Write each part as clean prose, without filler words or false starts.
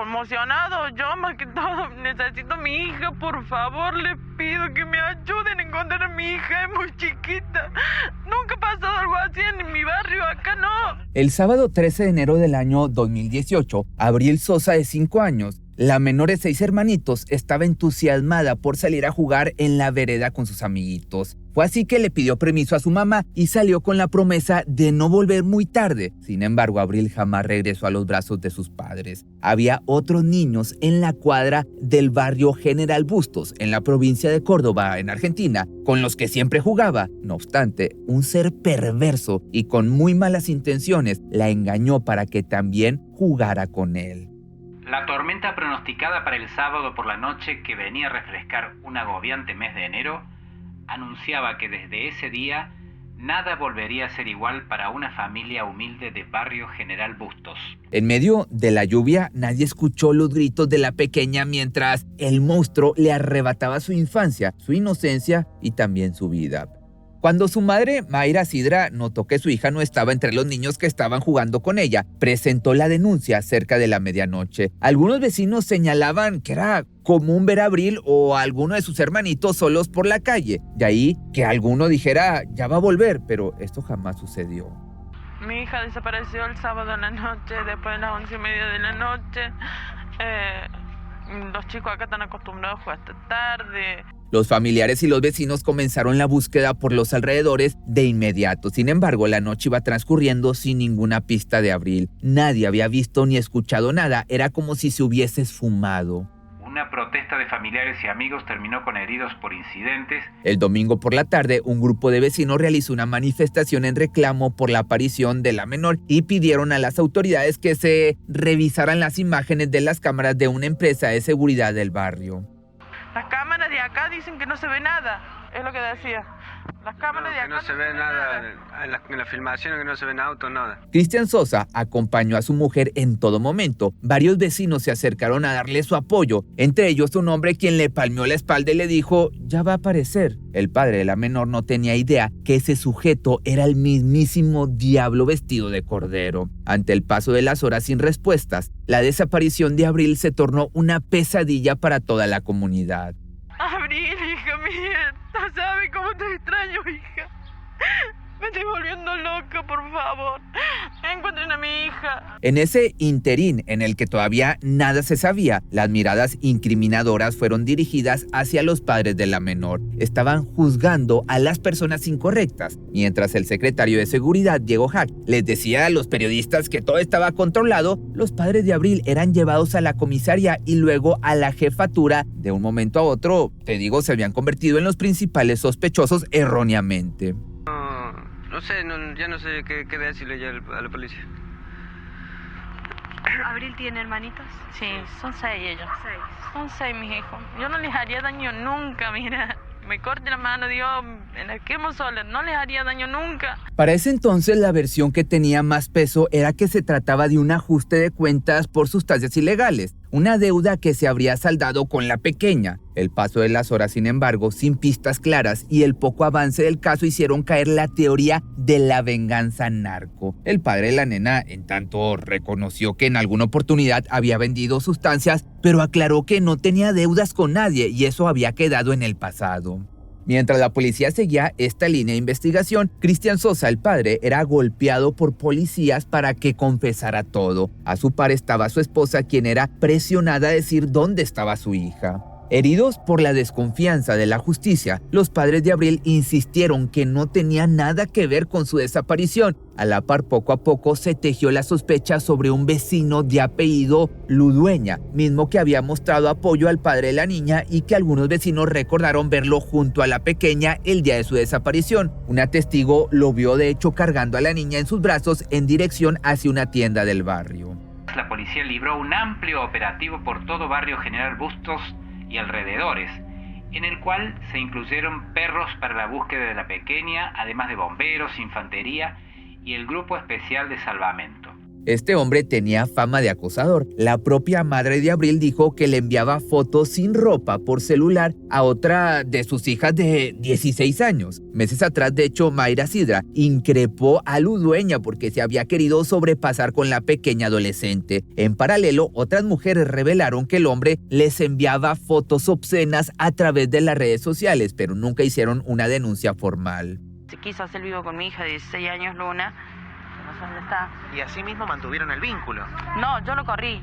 conmocionado. Yo más que todo necesito a mi hija, por favor, les pido que me ayuden a encontrar a mi hija, es muy chiquita. Nunca ha pasado algo así en mi barrio, acá no. El sábado 13 de enero del año 2018, Abril Sosa, de 5 años, la menor de 6 hermanitos, estaba entusiasmada por salir a jugar en la vereda con sus amiguitos. Fue así que le pidió permiso a su mamá y salió con la promesa de no volver muy tarde. Sin embargo, Abril jamás regresó a los brazos de sus padres. Había otros niños en la cuadra del barrio General Bustos, en la provincia de Córdoba, en Argentina, con los que siempre jugaba. No obstante, un ser perverso y con muy malas intenciones la engañó para que también jugara con él. La tormenta pronosticada para el sábado por la noche, que venía a refrescar un agobiante mes de enero, anunciaba que desde ese día nada volvería a ser igual para una familia humilde de barrio General Bustos. En medio de la lluvia, nadie escuchó los gritos de la pequeña mientras el monstruo le arrebataba su infancia, su inocencia y también su vida. Cuando su madre, Mayra Sidra, notó que su hija no estaba entre los niños que estaban jugando con ella, presentó la denuncia cerca de la medianoche. Algunos vecinos señalaban que era común ver a Abril o a alguno de sus hermanitos solos por la calle. De ahí que alguno dijera, ya va a volver, pero esto jamás sucedió. Mi hija desapareció el sábado en la noche, después de las 11:30 de la noche. Los chicos acá están acostumbrados a jugar hasta tarde. Los familiares y los vecinos comenzaron la búsqueda por los alrededores de inmediato. Sin embargo, la noche iba transcurriendo sin ninguna pista de Abril. Nadie había visto ni escuchado nada. Era como si se hubiese esfumado. Una protesta de familiares y amigos terminó con heridos por incidentes. El domingo por la tarde, un grupo de vecinos realizó una manifestación en reclamo por la aparición de la menor y pidieron a las autoridades que se revisaran las imágenes de las cámaras de una empresa de seguridad del barrio. Las cámaras de acá dicen que no se ve nada, es lo que decía. Las cámaras de acá no se ve nada, en la filmación que no se ven autos, nada. Cristian Sosa acompañó a su mujer en todo momento. Varios vecinos se acercaron a darle su apoyo, entre ellos un hombre quien le palmeó la espalda y le dijo, ya va a aparecer. El padre de la menor no tenía idea que ese sujeto era el mismísimo diablo vestido de cordero. Ante el paso de las horas sin respuestas, la desaparición de Abril se tornó una pesadilla para toda la comunidad. Abril, hija mía, no sabes cómo te extraño, hija. Me estoy volviendo loca, por favor. Encuentren a mi hija. En ese interín en el que todavía nada se sabía, las miradas incriminadoras fueron dirigidas hacia los padres de la menor. Estaban juzgando a las personas incorrectas, mientras el secretario de Seguridad, Diego Hack, les decía a los periodistas que todo estaba controlado. Los padres de Abril eran llevados a la comisaría y luego a la jefatura. De un momento a otro, se habían convertido en los principales sospechosos erróneamente. No sé, ya no sé qué decirle ya a la policía. ¿Abril tiene hermanitos? Sí, son 6 ellos. 6. Son 6 mis hijos. Yo no les haría daño nunca, mira. Me corte la mano, Dios, en la quemo sola. No les haría daño nunca. Para ese entonces, la versión que tenía más peso era que se trataba de un ajuste de cuentas por sustancias ilegales. Una deuda que se habría saldado con la pequeña. El paso de las horas, sin embargo, sin pistas claras y el poco avance del caso hicieron caer la teoría de la venganza narco. El padre de la nena, en tanto, reconoció que en alguna oportunidad había vendido sustancias, pero aclaró que no tenía deudas con nadie y eso había quedado en el pasado. Mientras la policía seguía esta línea de investigación, Cristian Sosa, el padre, era golpeado por policías para que confesara todo. A su par estaba su esposa, quien era presionada a decir dónde estaba su hija. Heridos por la desconfianza de la justicia, los padres de Abril insistieron que no tenía nada que ver con su desaparición. A la par, poco a poco se tejió la sospecha sobre un vecino de apellido Ludueña, mismo que había mostrado apoyo al padre de la niña y que algunos vecinos recordaron verlo junto a la pequeña el día de su desaparición. Una testigo lo vio de hecho cargando a la niña en sus brazos en dirección hacia una tienda del barrio. La policía libró un amplio operativo por todo barrio General Bustos y alrededores, en el cual se incluyeron perros para la búsqueda de la pequeña, además de bomberos, infantería y el grupo especial de salvamento. Este hombre tenía fama de acosador. La propia madre de Abril dijo que le enviaba fotos sin ropa por celular a otra de sus hijas de 16 años. Meses atrás, de hecho, Mayra Sidra increpó a Ludueña porque se había querido sobrepasar con la pequeña adolescente. En paralelo, otras mujeres revelaron que el hombre les enviaba fotos obscenas a través de las redes sociales, pero nunca hicieron una denuncia formal. Se quiso hacer vivo con mi hija de 16 años, Luna. No sé dónde está. Y así mismo mantuvieron el vínculo. No, yo lo corrí.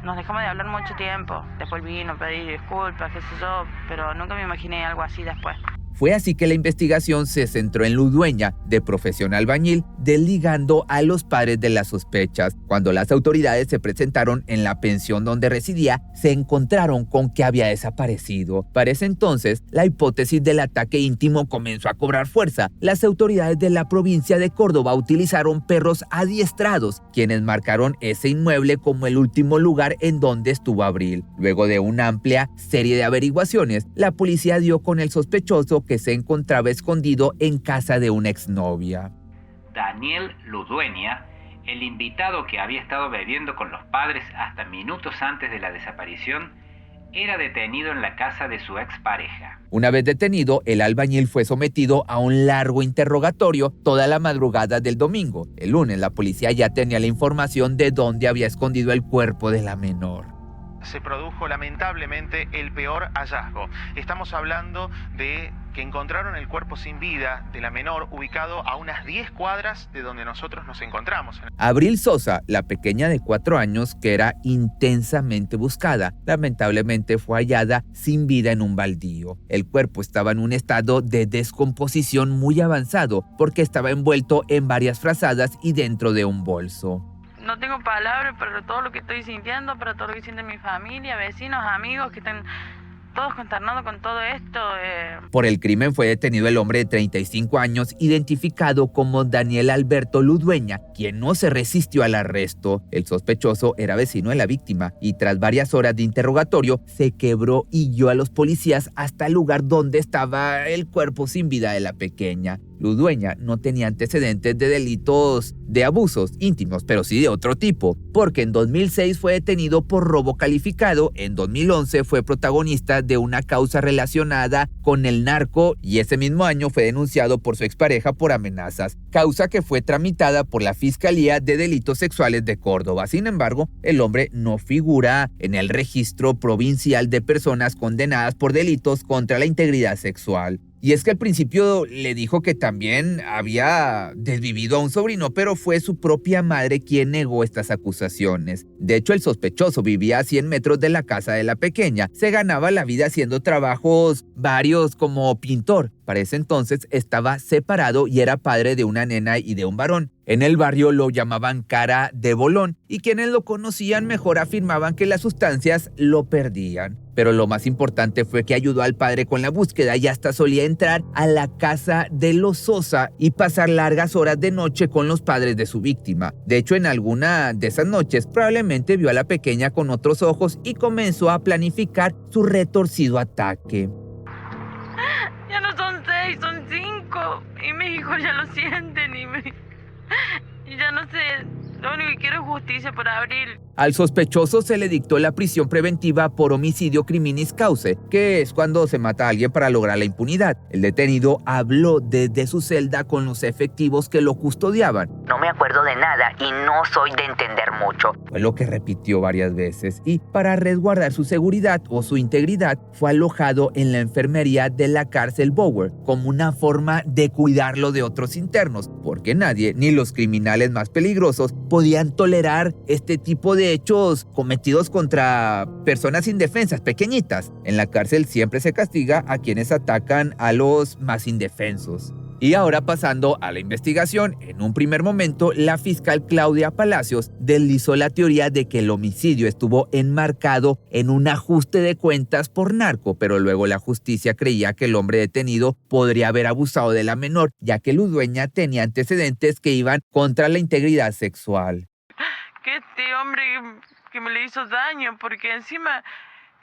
Nos dejamos de hablar mucho tiempo. Después vino a pedir disculpas, qué sé yo, pero nunca me imaginé algo así después. Fue así que la investigación se centró en Ludueña, de profesión albañil, desligando a los padres de las sospechas. Cuando las autoridades se presentaron en la pensión donde residía, se encontraron con que había desaparecido. Para ese entonces, la hipótesis del ataque íntimo comenzó a cobrar fuerza. Las autoridades de la provincia de Córdoba utilizaron perros adiestrados, quienes marcaron ese inmueble como el último lugar en donde estuvo Abril. Luego de una amplia serie de averiguaciones, la policía dio con el sospechoso que se encontraba escondido en casa de una exnovia. Daniel Ludueña, el invitado que había estado bebiendo con los padres hasta minutos antes de la desaparición, era detenido en la casa de su expareja. Una vez detenido, el albañil fue sometido a un largo interrogatorio toda la madrugada del domingo. El lunes, la policía ya tenía la información de dónde había escondido el cuerpo de la menor. Se produjo lamentablemente el peor hallazgo. Estamos hablando de que encontraron el cuerpo sin vida de la menor ubicado a unas 10 cuadras de donde nosotros nos encontramos. Abril Sosa, la pequeña de 4 años que era intensamente buscada, lamentablemente fue hallada sin vida en un baldío. El cuerpo estaba en un estado de descomposición muy avanzado porque estaba envuelto en varias frazadas y dentro de un bolso. No tengo palabras para todo lo que estoy sintiendo, para todo lo que siente mi familia, vecinos, amigos, que están todos consternados con todo esto. Por el crimen fue detenido el hombre de 35 años, identificado como Daniel Alberto Ludueña, quien no se resistió al arresto. El sospechoso era vecino de la víctima y tras varias horas de interrogatorio se quebró y guió a los policías hasta el lugar donde estaba el cuerpo sin vida de la pequeña. Ludueña no tenía antecedentes de delitos de abusos íntimos, pero sí de otro tipo, porque en 2006 fue detenido por robo calificado, en 2011 fue protagonista de una causa relacionada con el narco y ese mismo año fue denunciado por su expareja por amenazas, causa que fue tramitada por la Fiscalía de Delitos Sexuales de Córdoba. Sin embargo, el hombre no figura en el registro provincial de personas condenadas por delitos contra la integridad sexual. Y es que al principio le dijo que también había desvivido a un sobrino, pero fue su propia madre quien negó estas acusaciones. De hecho, el sospechoso vivía a 100 metros de la casa de la pequeña. Se ganaba la vida haciendo trabajos varios como pintor. Para ese entonces estaba separado y era padre de una nena y de un varón. En el barrio lo llamaban cara de bolón y quienes lo conocían mejor afirmaban que las sustancias lo perdían. Pero lo más importante fue que ayudó al padre con la búsqueda y hasta solía entrar a la casa de los Sosa y pasar largas horas de noche con los padres de su víctima. De hecho, en alguna de esas noches probablemente vio a la pequeña con otros ojos y comenzó a planificar su retorcido ataque. Ya no son 6, son 5. Y mis hijos ya lo sienten y ya no sé. Lo único que quiero es justicia por Abril. Al sospechoso se le dictó la prisión preventiva por homicidio criminis causa, que es cuando se mata a alguien para lograr la impunidad. El detenido habló desde su celda con los efectivos que lo custodiaban. No me acuerdo de nada y no soy de entender mucho. Fue lo que repitió varias veces y para resguardar su seguridad o su integridad fue alojado en la enfermería de la cárcel Bower como una forma de cuidarlo de otros internos, porque nadie, ni los criminales más peligrosos, podían tolerar este tipo de hechos cometidos contra personas indefensas, pequeñitas. En la cárcel siempre se castiga a quienes atacan a los más indefensos. Y ahora pasando a la investigación, en un primer momento la fiscal Claudia Palacios deslizó la teoría de que el homicidio estuvo enmarcado en un ajuste de cuentas por narco, pero luego la justicia creía que el hombre detenido podría haber abusado de la menor, ya que Ludueña tenía antecedentes que iban contra la integridad sexual. Que este hombre que me le hizo daño, porque encima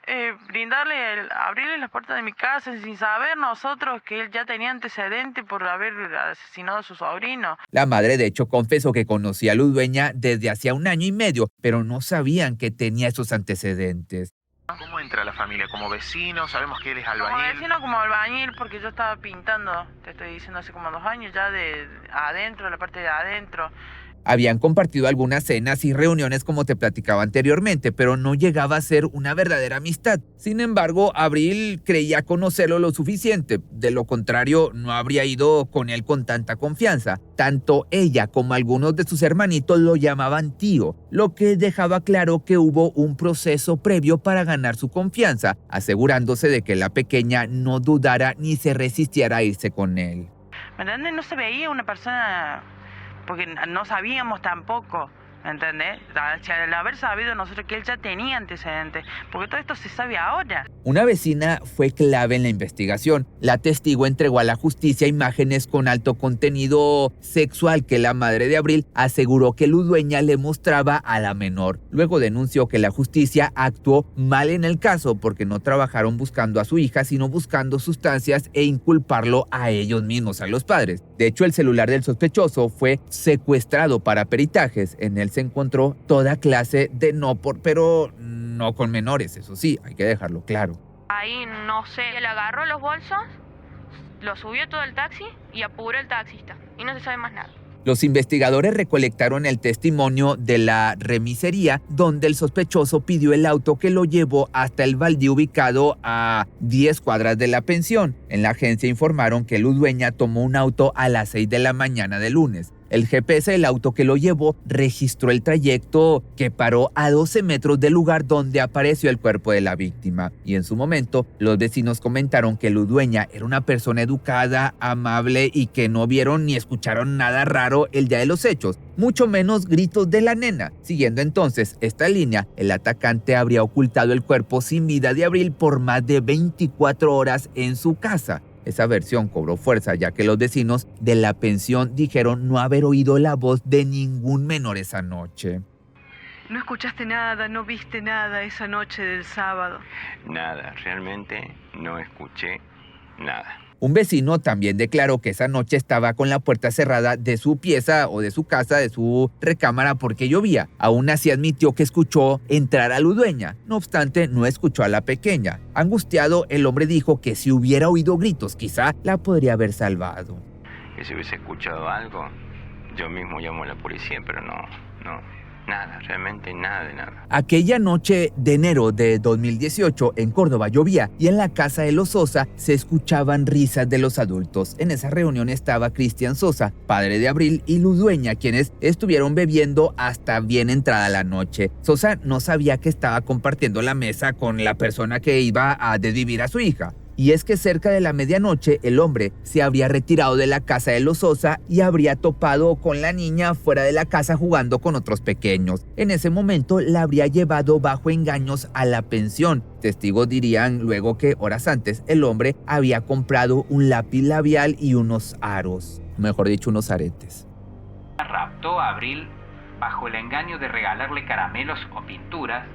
abrirle las puertas de mi casa sin saber nosotros que él ya tenía antecedentes por haber asesinado a su sobrino. La madre de hecho confesó que conocía a Ludueña desde hacía 1 año y medio, pero no sabían que tenía esos antecedentes. ¿Cómo entra la familia? ¿Como vecino? Sabemos que él es albañil. Como vecino, como albañil, porque yo estaba pintando, te estoy diciendo, hace como 2 años ya de adentro, la parte de adentro. Habían compartido algunas cenas y reuniones como te platicaba anteriormente, pero no llegaba a ser una verdadera amistad. Sin embargo, Abril creía conocerlo lo suficiente. De lo contrario, no habría ido con él con tanta confianza. Tanto ella como algunos de sus hermanitos lo llamaban tío, lo que dejaba claro que hubo un proceso previo para ganar su confianza, asegurándose de que la pequeña no dudara ni se resistiera a irse con él. ¿Me entiendes? No se veía una persona... porque no sabíamos tampoco, ¿me entendés? Al haber sabido nosotros que él ya tenía antecedentes, porque todo esto se sabe ahora. Una vecina fue clave en la investigación. La testigo entregó a la justicia imágenes con alto contenido sexual que la madre de Abril aseguró que Ludueña le mostraba a la menor. Luego denunció que la justicia actuó mal en el caso porque no trabajaron buscando a su hija, sino buscando sustancias e inculparlo a ellos mismos, a los padres. De hecho, el celular del sospechoso fue secuestrado para peritajes. En él se encontró toda clase de pero no con menores, eso sí, hay que dejarlo claro. Ahí, no sé, él agarró los bolsos, lo subió todo el taxi y apuró el taxista. Y no se sabe más nada. Los investigadores recolectaron el testimonio de la remisería donde el sospechoso pidió el auto que lo llevó hasta el baldío ubicado a 10 cuadras de la pensión. En la agencia informaron que Ludueña tomó un auto a las 6 de la mañana del lunes. El GPS del auto que lo llevó registró el trayecto que paró a 12 metros del lugar donde apareció el cuerpo de la víctima. Y en su momento, los vecinos comentaron que Ludueña era una persona educada, amable y que no vieron ni escucharon nada raro el día de los hechos, mucho menos gritos de la nena. Siguiendo entonces esta línea, el atacante habría ocultado el cuerpo sin vida de Abril por más de 24 horas en su casa. Esa versión cobró fuerza ya que los vecinos de la pensión dijeron no haber oído la voz de ningún menor esa noche. ¿No escuchaste nada, no viste nada esa noche del sábado? Nada, realmente no escuché nada. Un vecino también declaró que esa noche estaba con la puerta cerrada de su pieza o de su casa, de su recámara, porque llovía. Aún así admitió que escuchó entrar a Ludueña. No obstante, no escuchó a la pequeña. Angustiado, el hombre dijo que si hubiera oído gritos, quizá la podría haber salvado. Que si hubiese escuchado algo, yo mismo llamo a la policía, pero no. Nada, realmente nada de nada. Aquella noche de enero de 2018 en Córdoba llovía y en la casa de los Sosa se escuchaban risas de los adultos. En esa reunión estaba Cristian Sosa, padre de Abril, y Ludueña, quienes estuvieron bebiendo hasta bien entrada la noche. Sosa no sabía que estaba compartiendo la mesa con la persona que iba a desvivir a su hija. Y es que cerca de la medianoche el hombre se habría retirado de la casa de los Sosa y habría topado con la niña fuera de la casa jugando con otros pequeños. En ese momento la habría llevado bajo engaños a la pensión. Testigos dirían luego que horas antes el hombre había comprado un lápiz labial y unos aros, mejor dicho, unos aretes. Raptó a Abril bajo el engaño de regalarle caramelos o pinturas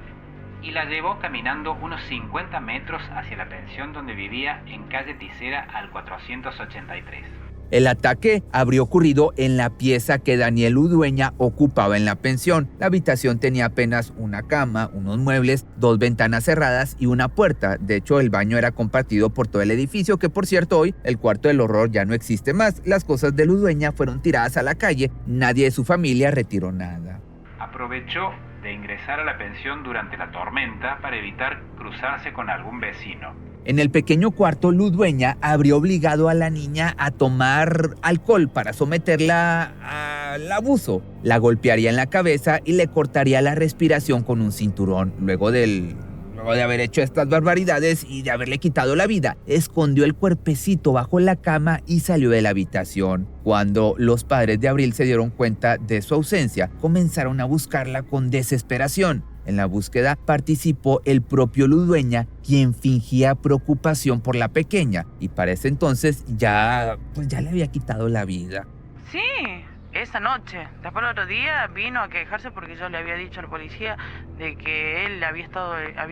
y la llevó caminando unos 50 metros hacia la pensión donde vivía en calle Ticera al 483. El ataque habría ocurrido en la pieza que Daniel Ludueña ocupaba en la pensión. La habitación tenía apenas una cama, unos muebles, 2 ventanas cerradas y una puerta. De hecho, el baño era compartido por todo el edificio, que por cierto hoy el cuarto del horror ya no existe más. Las cosas de Ludueña fueron tiradas a la calle. Nadie de su familia retiró nada. Aprovechó de ingresar a la pensión durante la tormenta para evitar cruzarse con algún vecino. En el pequeño cuarto, Ludueña habría obligado a la niña a tomar alcohol para someterla al abuso. La golpearía en la cabeza y le cortaría la respiración con un cinturón. Luego de haber hecho estas barbaridades y de haberle quitado la vida, escondió el cuerpecito bajo la cama y salió de la habitación. Cuando los padres de Abril se dieron cuenta de su ausencia, comenzaron a buscarla con desesperación. En la búsqueda participó el propio Ludueña, quien fingía preocupación por la pequeña y para ese entonces ya le había quitado la vida. Sí, esa noche. Después el otro día vino a quejarse porque yo le había dicho al policía de que él había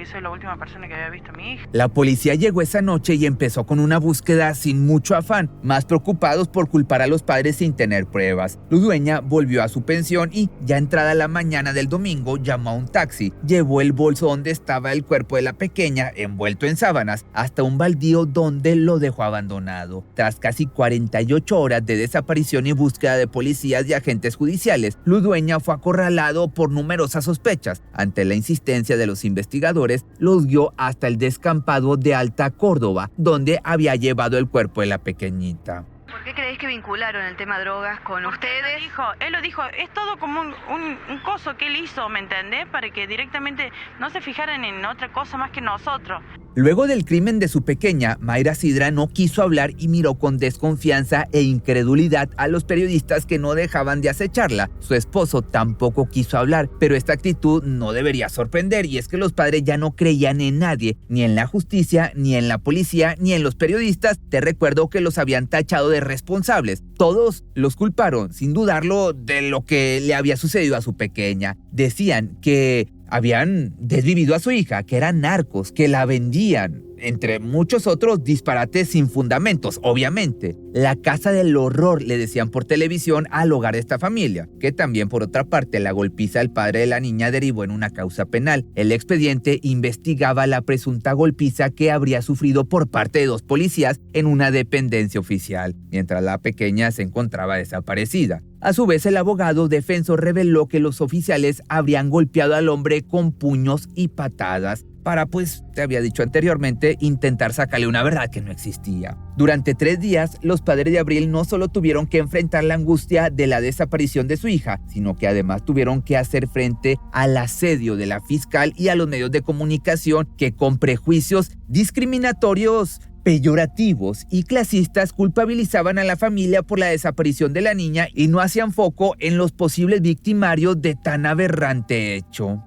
sido la última persona que había visto a mi hija. La policía llegó esa noche y empezó con una búsqueda sin mucho afán, más preocupados por culpar a los padres sin tener pruebas. Ludueña volvió a su pensión y, ya entrada la mañana del domingo, llamó a un taxi. Llevó el bolso donde estaba el cuerpo de la pequeña, envuelto en sábanas, hasta un baldío donde lo dejó abandonado. Tras casi 48 horas de desaparición y búsqueda de policías y agentes judiciales, Ludueña fue acorralado por numerosas sospechas. Ante la insistencia de los investigadores, los guió hasta el descampado de Alta Córdoba, donde había llevado el cuerpo de la pequeñita. ¿Por qué creéis que vincularon el tema drogas con ustedes? Él lo dijo, es todo como un coso que él hizo, ¿me entendés? Para que directamente no se fijaran en otra cosa más que nosotros. Luego del crimen de su pequeña, Mayra Sidra no quiso hablar y miró con desconfianza e incredulidad a los periodistas que no dejaban de acecharla. Su esposo tampoco quiso hablar, pero esta actitud no debería sorprender, y es que los padres ya no creían en nadie, ni en la justicia, ni en la policía, ni en los periodistas. Te recuerdo que los habían tachado de responsables. Todos los culparon, sin dudarlo, de lo que le había sucedido a su pequeña. Decían que habían desvivido a su hija, que eran narcos, que la vendían, entre muchos otros disparates sin fundamentos, obviamente. La casa del horror, le decían por televisión al hogar de esta familia, que también, por otra parte, la golpiza del padre de la niña derivó en una causa penal. El expediente investigaba la presunta golpiza que habría sufrido por parte de 2 policías en una dependencia oficial, mientras la pequeña se encontraba desaparecida. A su vez, el abogado defensor reveló que los oficiales habrían golpeado al hombre con puños y patadas para, pues, te había dicho anteriormente, intentar sacarle una verdad que no existía. Durante 3 días, los padres de Abril no solo tuvieron que enfrentar la angustia de la desaparición de su hija, sino que además tuvieron que hacer frente al asedio de la fiscal y a los medios de comunicación que, con prejuicios discriminatorios, peyorativos y clasistas, culpabilizaban a la familia por la desaparición de la niña y no hacían foco en los posibles victimarios de tan aberrante hecho.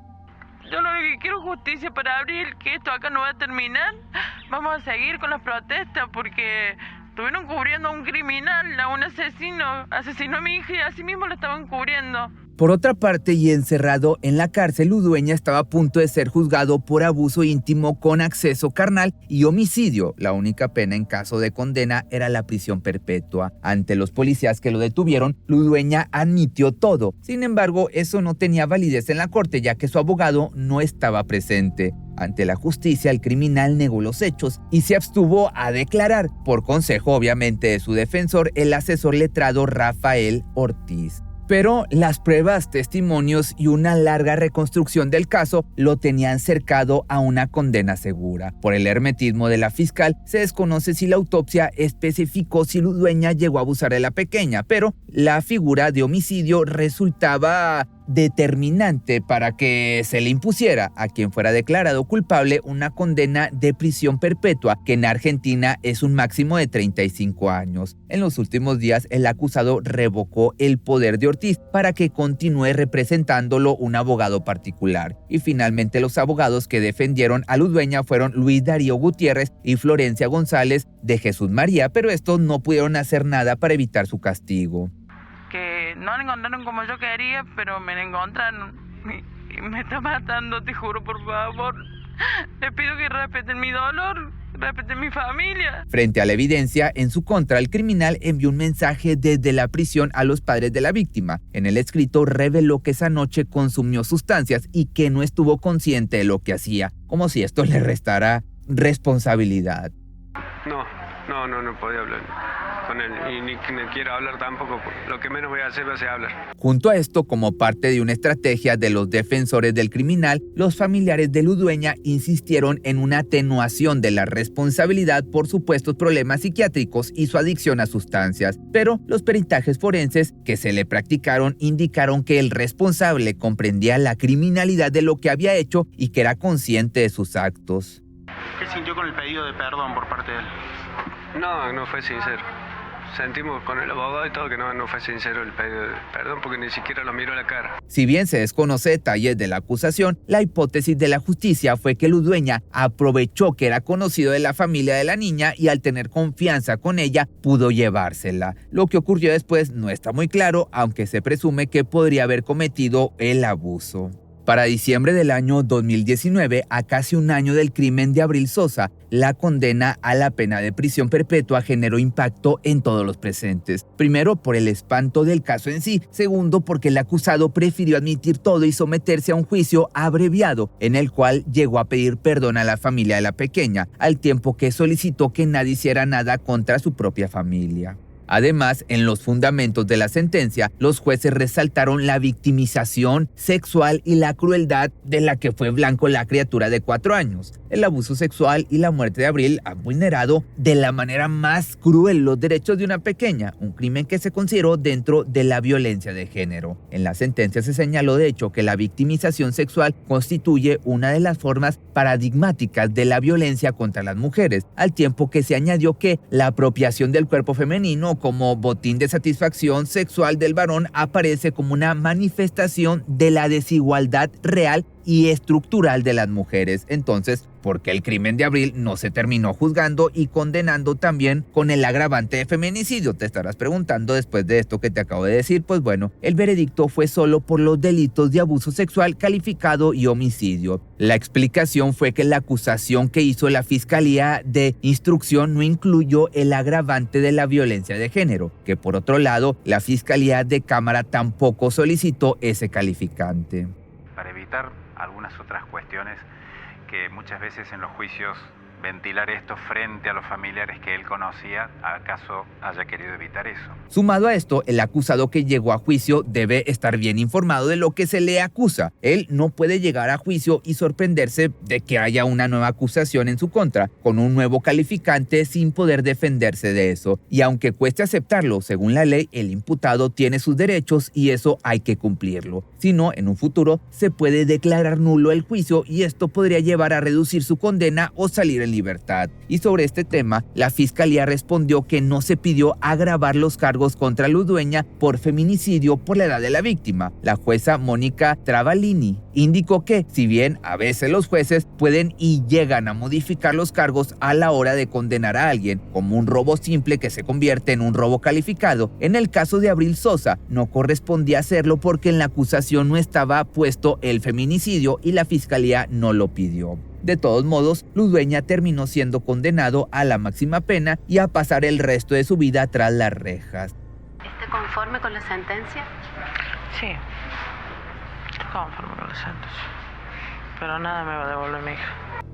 Yo lo único que quiero es justicia para Abril, que esto acá no va a terminar. Vamos a seguir con las protestas porque estuvieron cubriendo a un criminal, a un asesino. Asesinó a mi hija y así mismo lo estaban cubriendo. Por otra parte, y encerrado en la cárcel, Ludueña estaba a punto de ser juzgado por abuso íntimo con acceso carnal y homicidio. La única pena en caso de condena era la prisión perpetua. Ante los policías que lo detuvieron, Ludueña admitió todo. Sin embargo, eso no tenía validez en la corte, ya que su abogado no estaba presente. Ante la justicia, el criminal negó los hechos y se abstuvo a declarar, por consejo obviamente de su defensor, el asesor letrado Rafael Ortiz. Pero las pruebas, testimonios y una larga reconstrucción del caso lo tenían cercado a una condena segura. Por el hermetismo de la fiscal, se desconoce si la autopsia especificó si Ludueña llegó a abusar de la pequeña, pero la figura de homicidio resultaba determinante para que se le impusiera a quien fuera declarado culpable una condena de prisión perpetua, que en Argentina es un máximo de 35 años. En los últimos días, el acusado revocó el poder de Ortiz para que continúe representándolo un abogado particular. Y finalmente, los abogados que defendieron a Ludueña fueron Luis Darío Gutiérrez y Florencia González de Jesús María, pero estos no pudieron hacer nada para evitar su castigo. Que no la encontraron como yo quería, pero me la encontraron y me está matando, te juro, por favor. Les pido que respeten mi dolor, respeten mi familia. Frente a la evidencia en su contra, el criminal envió un mensaje desde la prisión a los padres de la víctima. En el escrito reveló que esa noche consumió sustancias y que no estuvo consciente de lo que hacía, como si esto le restara responsabilidad. No podía hablar con él y ni quiero hablar tampoco. Lo que menos voy a hacer va a ser hablar. Junto a esto, como parte de una estrategia de los defensores del criminal, los familiares de Ludueña insistieron en una atenuación de la responsabilidad por supuestos problemas psiquiátricos y su adicción a sustancias. Pero los peritajes forenses que se le practicaron indicaron que el responsable comprendía la criminalidad de lo que había hecho y que era consciente de sus actos. ¿Qué sintió con el pedido de perdón por parte de él? No fue sincero. sentimos con el abogado y todo que no fue sincero el pedido de perdón porque ni siquiera lo miró a la cara. Si bien se desconoce detalles de la acusación, la hipótesis de la justicia fue que Ludueña aprovechó que era conocido de la familia de la niña y al tener confianza con ella pudo llevársela. Lo que ocurrió después no está muy claro, aunque se presume que podría haber cometido el abuso. Para diciembre del año 2019, a casi un año del crimen de Abril Sosa, la condena a la pena de prisión perpetua generó impacto en todos los presentes. Primero, por el espanto del caso en sí. Segundo, porque el acusado prefirió admitir todo y someterse a un juicio abreviado, en el cual llegó a pedir perdón a la familia de la pequeña, al tiempo que solicitó que nadie hiciera nada contra su propia familia. Además, en los fundamentos de la sentencia, los jueces resaltaron la victimización sexual y la crueldad de la que fue blanco la criatura de 4 años. El abuso sexual y la muerte de Abril han vulnerado de la manera más cruel los derechos de una pequeña, un crimen que se consideró dentro de la violencia de género. En la sentencia se señaló de hecho que la victimización sexual constituye una de las formas paradigmáticas de la violencia contra las mujeres, al tiempo que se añadió que la apropiación del cuerpo femenino como botín de satisfacción sexual del varón aparece como una manifestación de la desigualdad real y estructural de las mujeres. Entonces, ¿por qué el crimen de Abril no se terminó juzgando y condenando también con el agravante de feminicidio? Te estarás preguntando después de esto que te acabo de decir. Pues bueno, el veredicto fue solo por los delitos de abuso sexual calificado y homicidio. La explicación fue que la acusación que hizo la Fiscalía de Instrucción no incluyó el agravante de la violencia de género, que por otro lado, la Fiscalía de Cámara tampoco solicitó ese calificante. Para evitar algunas otras cuestiones que muchas veces en los juicios ventilar esto frente a los familiares que él conocía, ¿acaso haya querido evitar eso? Sumado a esto, el acusado que llegó a juicio debe estar bien informado de lo que se le acusa. Él no puede llegar a juicio y sorprenderse de que haya una nueva acusación en su contra, con un nuevo calificante sin poder defenderse de eso. Y aunque cueste aceptarlo, según la ley, el imputado tiene sus derechos y eso hay que cumplirlo. Si no, en un futuro se puede declarar nulo el juicio y esto podría llevar a reducir su condena o salir en libertad. Y sobre este tema, la Fiscalía respondió que no se pidió agravar los cargos contra Ludueña por feminicidio por la edad de la víctima. La jueza Mónica Travaglini indicó que, si bien a veces los jueces pueden y llegan a modificar los cargos a la hora de condenar a alguien, como un robo simple que se convierte en un robo calificado, en el caso de Abril Sosa no correspondía hacerlo porque en la acusación no estaba puesto el feminicidio y la Fiscalía no lo pidió. De todos modos, Ludueña terminó siendo condenado a la máxima pena y a pasar el resto de su vida tras las rejas. ¿Está conforme con la sentencia? Sí, estoy conforme con la sentencia, pero nada me va a devolver mi hija.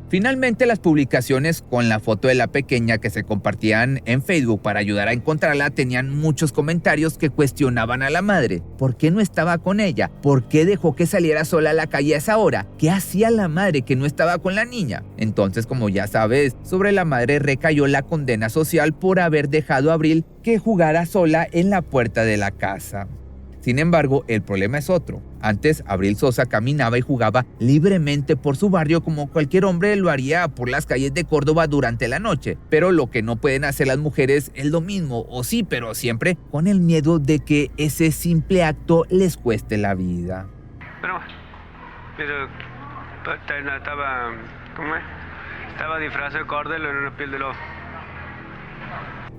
Finalmente, las publicaciones con la foto de la pequeña que se compartían en Facebook para ayudar a encontrarla tenían muchos comentarios que cuestionaban a la madre. ¿Por qué no estaba con ella? ¿Por qué dejó que saliera sola a la calle a esa hora? ¿Qué hacía la madre que no estaba con la niña? Entonces, como ya sabes, sobre la madre recayó la condena social por haber dejado a Abril que jugara sola en la puerta de la casa. Sin embargo, el problema es otro. Antes, Abril Sosa caminaba y jugaba libremente por su barrio como cualquier hombre lo haría por las calles de Córdoba durante la noche. Pero lo que no pueden hacer las mujeres es lo mismo, o sí, pero siempre con el miedo de que ese simple acto les cueste la vida. Pero estaba, ¿cómo es? Estaba disfrazado de cordero en una piel de lobo.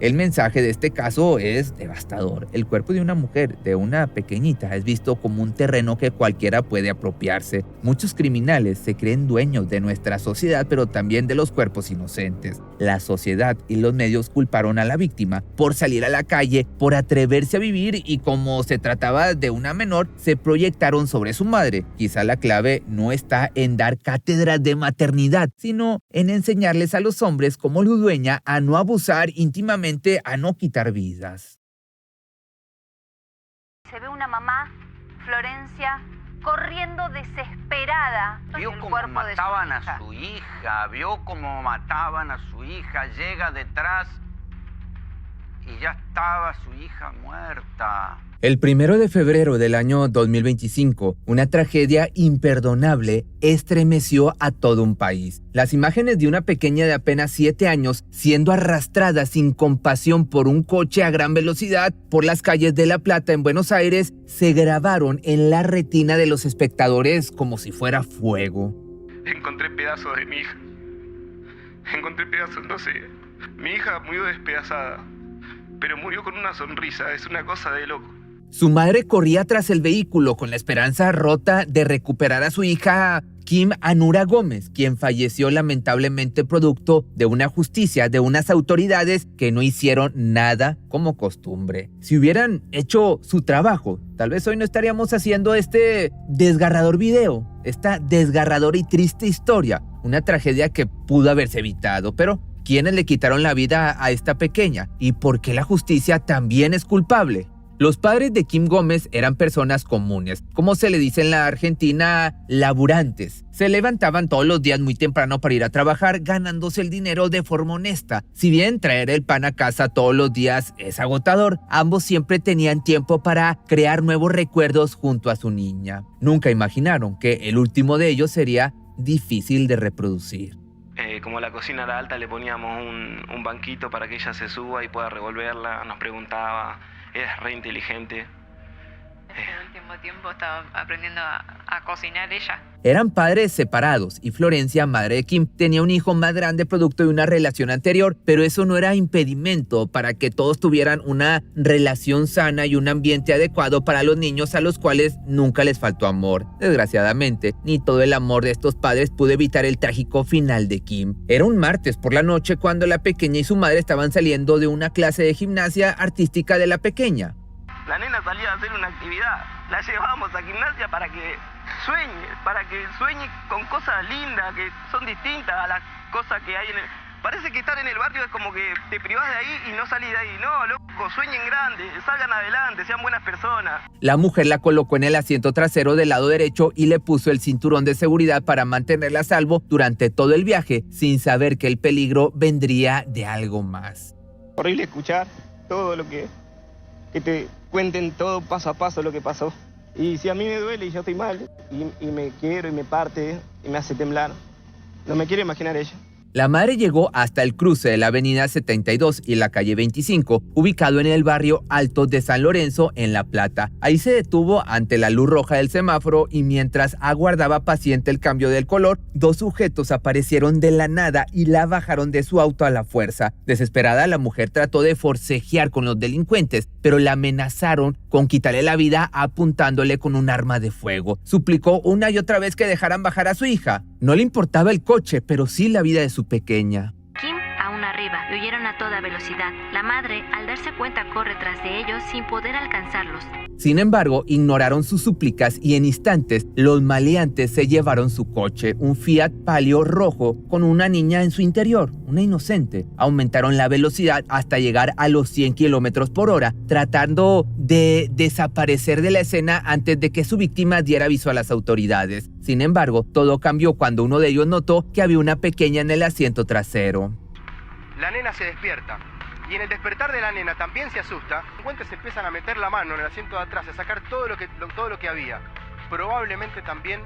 El mensaje de este caso es devastador. El cuerpo de una mujer, de una pequeñita, es visto como un terreno que cualquiera puede apropiarse. Muchos criminales se creen dueños de nuestra sociedad, pero también de los cuerpos inocentes. La sociedad y los medios culparon a la víctima por salir a la calle, por atreverse a vivir y como se trataba de una menor, se proyectaron sobre su madre. Quizá la clave no está en dar cátedras de maternidad, sino en enseñarles a los hombres como Ludueña a no abusar íntimamente, a no quitar vidas. Se ve una mamá, Florencia, corriendo desesperada. Vio cómo mataban a su hija, llega detrás y ya estaba su hija muerta. El 1 de febrero del año 2025, una tragedia imperdonable estremeció a todo un país. Las imágenes de una pequeña de apenas 7 años siendo arrastrada sin compasión por un coche a gran velocidad por las calles de La Plata en Buenos Aires se grabaron en la retina de los espectadores como si fuera fuego. Encontré pedazos de mi hija. Encontré pedazos, no sé. Mi hija murió despedazada, pero murió con una sonrisa. Es una cosa de loco. Su madre corría tras el vehículo con la esperanza rota de recuperar a su hija Kim Anura Gómez, quien falleció lamentablemente producto de una justicia de unas autoridades que no hicieron nada como costumbre. Si hubieran hecho su trabajo, tal vez hoy no estaríamos haciendo este desgarrador video, esta desgarradora y triste historia, una tragedia que pudo haberse evitado, pero ¿quiénes le quitaron la vida a esta pequeña? ¿Y por qué la justicia también es culpable? Los padres de Kim Gómez eran personas comunes, como se le dice en la Argentina, laburantes. Se levantaban todos los días muy temprano para ir a trabajar, ganándose el dinero de forma honesta. Si bien traer el pan a casa todos los días es agotador, ambos siempre tenían tiempo para crear nuevos recuerdos junto a su niña. Nunca imaginaron que el último de ellos sería difícil de reproducir. Como la cocina era alta, le poníamos un banquito para que ella se suba y pueda revolverla. Nos preguntaba, es re inteligente. En el último tiempo estaba aprendiendo a cocinar ella. Eran padres separados y Florencia, madre de Kim, tenía un hijo más grande producto de una relación anterior, pero eso no era impedimento para que todos tuvieran una relación sana y un ambiente adecuado para los niños a los cuales nunca les faltó amor. Desgraciadamente, ni todo el amor de estos padres pudo evitar el trágico final de Kim. Era un martes por la noche cuando la pequeña y su madre estaban saliendo de una clase de gimnasia artística de la pequeña. La nena salía a hacer una actividad, la llevábamos a gimnasia para que sueñe con cosas lindas, que son distintas a las cosas que hay en el... Parece que estar en el barrio es como que te privás de ahí y no salís de ahí. No, loco, sueñen grande, salgan adelante, sean buenas personas. La mujer la colocó en el asiento trasero del lado derecho y le puso el cinturón de seguridad para mantenerla a salvo durante todo el viaje, sin saber que el peligro vendría de algo más. Horrible escuchar todo lo que te cuenten todo paso a paso lo que pasó. Y si a mí me duele y yo estoy mal, y me quiero y me parte y me hace temblar, no me quiero imaginar ella. La madre llegó hasta el cruce de la avenida 72 y la calle 25, ubicado en el barrio Alto de San Lorenzo, en La Plata. Ahí se detuvo ante la luz roja del semáforo y mientras aguardaba paciente el cambio del color, dos sujetos aparecieron de la nada y la bajaron de su auto a la fuerza. Desesperada, la mujer trató de forcejear con los delincuentes, pero la amenazaron con quitarle la vida apuntándole con un arma de fuego. Suplicó una y otra vez que dejaran bajar a su hija. No le importaba el coche, pero sí la vida de su pequeña. Kim aún arriba y huyeron a toda velocidad. La madre, al darse cuenta, corre tras de ellos sin poder alcanzarlos. Sin embargo, ignoraron sus súplicas y en instantes los maleantes se llevaron su coche, un Fiat Palio rojo con una niña en su interior, una inocente. Aumentaron la velocidad hasta llegar a los 100 kilómetros por hora, tratando de desaparecer de la escena antes de que su víctima diera aviso a las autoridades. Sin embargo, todo cambió cuando uno de ellos notó que había una pequeña en el asiento trasero. La nena se despierta. Y en el despertar de la nena también se asusta. Los delincuentes empiezan a meter la mano en el asiento de atrás, a sacar todo lo que había. Probablemente también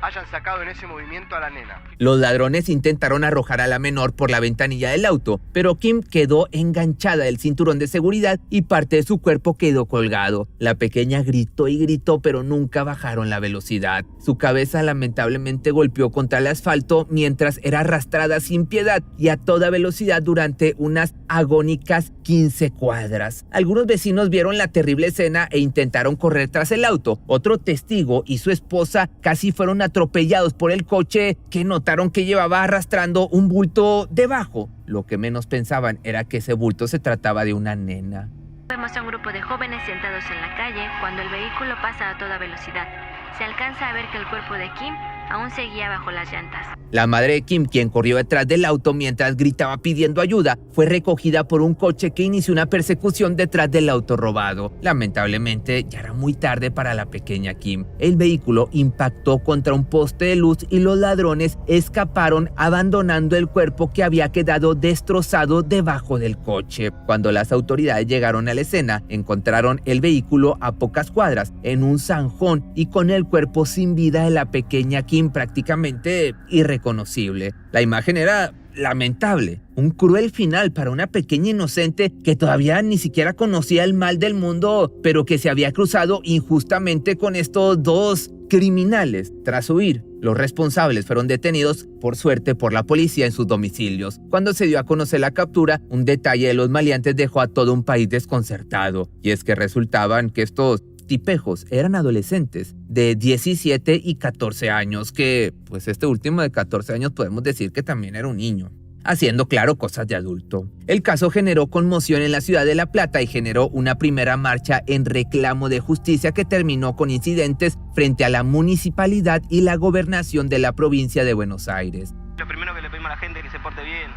hayan sacado en ese movimiento a la nena. Los ladrones intentaron arrojar a la menor por la ventanilla del auto, pero Kim quedó enganchada del cinturón de seguridad y parte de su cuerpo quedó colgado. La pequeña gritó y gritó, pero nunca bajaron la velocidad. Su cabeza lamentablemente golpeó contra el asfalto mientras era arrastrada sin piedad y a toda velocidad durante unas agónicas 15 cuadras. Algunos vecinos vieron la terrible escena e intentaron correr tras el auto. Otro testigo y su esposa casi fueron atropellados por el coche que notaron que llevaba arrastrando un bulto debajo. Lo que menos pensaban era que ese bulto se trataba de una nena. Vemos a un grupo de jóvenes sentados en la calle cuando el vehículo pasa a toda velocidad. Se alcanza a ver que el cuerpo de Kim aún seguía bajo las llantas. La madre de Kim, quien corrió detrás del auto mientras gritaba pidiendo ayuda, fue recogida por un coche que inició una persecución detrás del auto robado. Lamentablemente, ya era muy tarde para la pequeña Kim. El vehículo impactó contra un poste de luz y los ladrones escaparon, abandonando el cuerpo que había quedado destrozado debajo del coche. Cuando las autoridades llegaron a la escena, encontraron el vehículo a pocas cuadras, en un zanjón y con el cuerpo sin vida de la pequeña Kim prácticamente irreconocible. La imagen era lamentable, un cruel final para una pequeña inocente que todavía ni siquiera conocía el mal del mundo, pero que se había cruzado injustamente con estos dos criminales. Tras huir, los responsables fueron detenidos, por suerte, por la policía en sus domicilios. Cuando se dio a conocer la captura, un detalle de los maleantes dejó a todo un país desconcertado, y es que resultaban que estos tipejos eran adolescentes de 17 y 14 años, que pues este último de 14 años podemos decir que también era un niño, haciendo claro cosas de adulto. El caso generó conmoción en la ciudad de La Plata y generó una primera marcha en reclamo de justicia que terminó con incidentes frente a la municipalidad y la gobernación de la provincia de Buenos Aires. Lo primero que le pedimos a la gente es que se porte bien.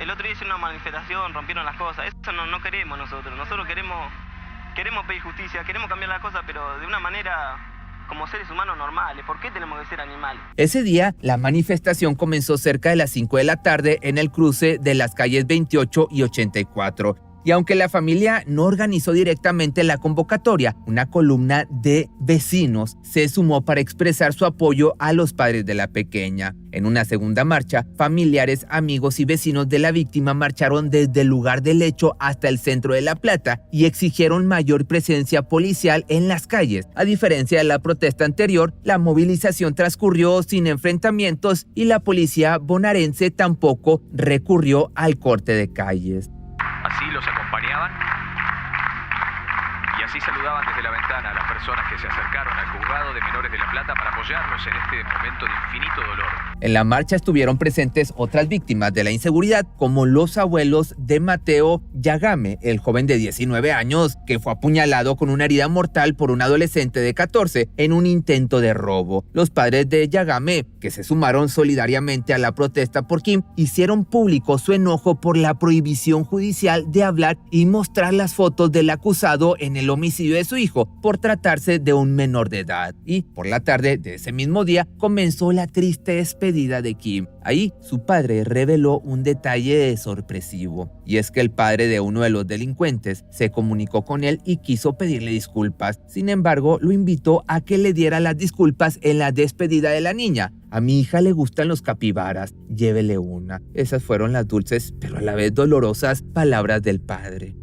El otro día hicieron una manifestación, rompieron las cosas. Eso no queremos nosotros. Nosotros queremos pedir justicia, queremos cambiar las cosas, pero de una manera como seres humanos normales. ¿Por qué tenemos que ser animales? Ese día, la manifestación comenzó cerca de las 5 de la tarde en el cruce de las calles 28 y 84. Y aunque la familia no organizó directamente la convocatoria, una columna de vecinos se sumó para expresar su apoyo a los padres de la pequeña. En una segunda marcha, familiares, amigos y vecinos de la víctima marcharon desde el lugar del hecho hasta el centro de La Plata y exigieron mayor presencia policial en las calles. A diferencia de la protesta anterior, la movilización transcurrió sin enfrentamientos y la policía bonaerense tampoco recurrió al corte de calles. Así los acompañaban y así saludaban desde la ventana a las personas que se acercaron al juzgado de menores de La Plata para apoyarlos en este momento de infinito dolor. En la marcha estuvieron presentes otras víctimas de la inseguridad, como los abuelos de Mateo Yagame, el joven de 19 años que fue apuñalado con una herida mortal por un adolescente de 14 en un intento de robo. Los padres de Yagame, que se sumaron solidariamente a la protesta por Kim, hicieron público su enojo por la prohibición judicial de hablar y mostrar las fotos del acusado en el homicidio de su hijo por tratarse de un menor de edad. Y por la tarde de ese mismo día comenzó la triste despedida de Kim. Ahí su padre reveló un detalle sorpresivo, y es que el padre de uno de los delincuentes se comunicó con él y quiso pedirle disculpas. Sin embargo, lo invitó a que le diera las disculpas en la despedida de la niña. A mi hija le gustan los capibaras, llévele una. Esas fueron las dulces, pero a la vez dolorosas palabras del padre.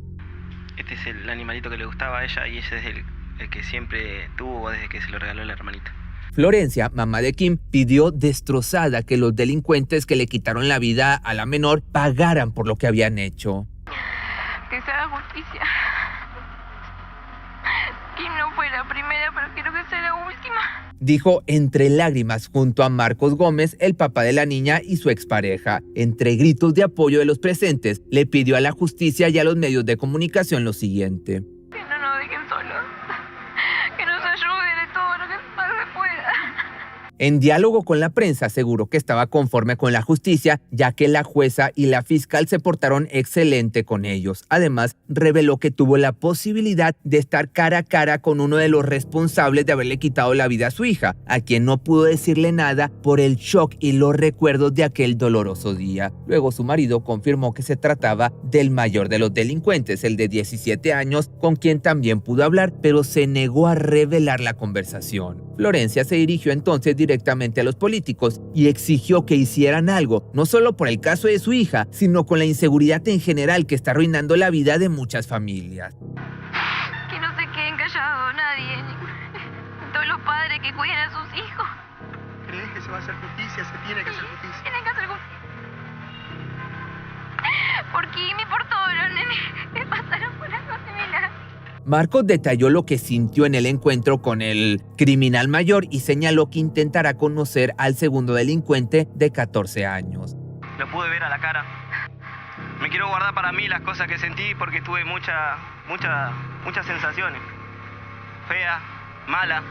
Este es el animalito que le gustaba a ella y ese es el que siempre tuvo desde que se lo regaló la hermanita. Florencia, mamá de Kim, pidió destrozada que los delincuentes que le quitaron la vida a la menor pagaran por lo que habían hecho. Que se haga justicia. Kim no fue la primera, pero quiero que sea la última. Dijo entre lágrimas junto a Marcos Gómez, el papá de la niña y su expareja. Entre gritos de apoyo de los presentes, le pidió a la justicia y a los medios de comunicación lo siguiente. Que no nos dejen solos. Que nos ayuden en todo lo que más se pueda. En diálogo con la prensa aseguró que estaba conforme con la justicia, ya que la jueza y la fiscal se portaron excelente con ellos. Además, reveló que tuvo la posibilidad de estar cara a cara con uno de los responsables de haberle quitado la vida a su hija, a quien no pudo decirle nada por el shock y los recuerdos de aquel doloroso día. Luego su marido confirmó que se trataba del mayor de los delincuentes, el de 17 años, con quien también pudo hablar, pero se negó a revelar la conversación. Florencia se dirigió entonces directamente a los políticos y exigió que hicieran algo, no solo por el caso de su hija, sino con la inseguridad en general que está arruinando la vida de muchas familias. Que no se queden callados nadie, todos los padres que cuiden a sus hijos. ¿Crees que se va a hacer justicia? Se tiene que hacer justicia. Tienen que hacer justicia. Por Kim y por todos los nenes que pasaron por la cocina. Marcos detalló lo que sintió en el encuentro con el criminal mayor y señaló que intentará conocer al segundo delincuente de 14 años. Lo pude ver a la cara. Me quiero guardar para mí las cosas que sentí porque tuve muchas sensaciones. Fea, mala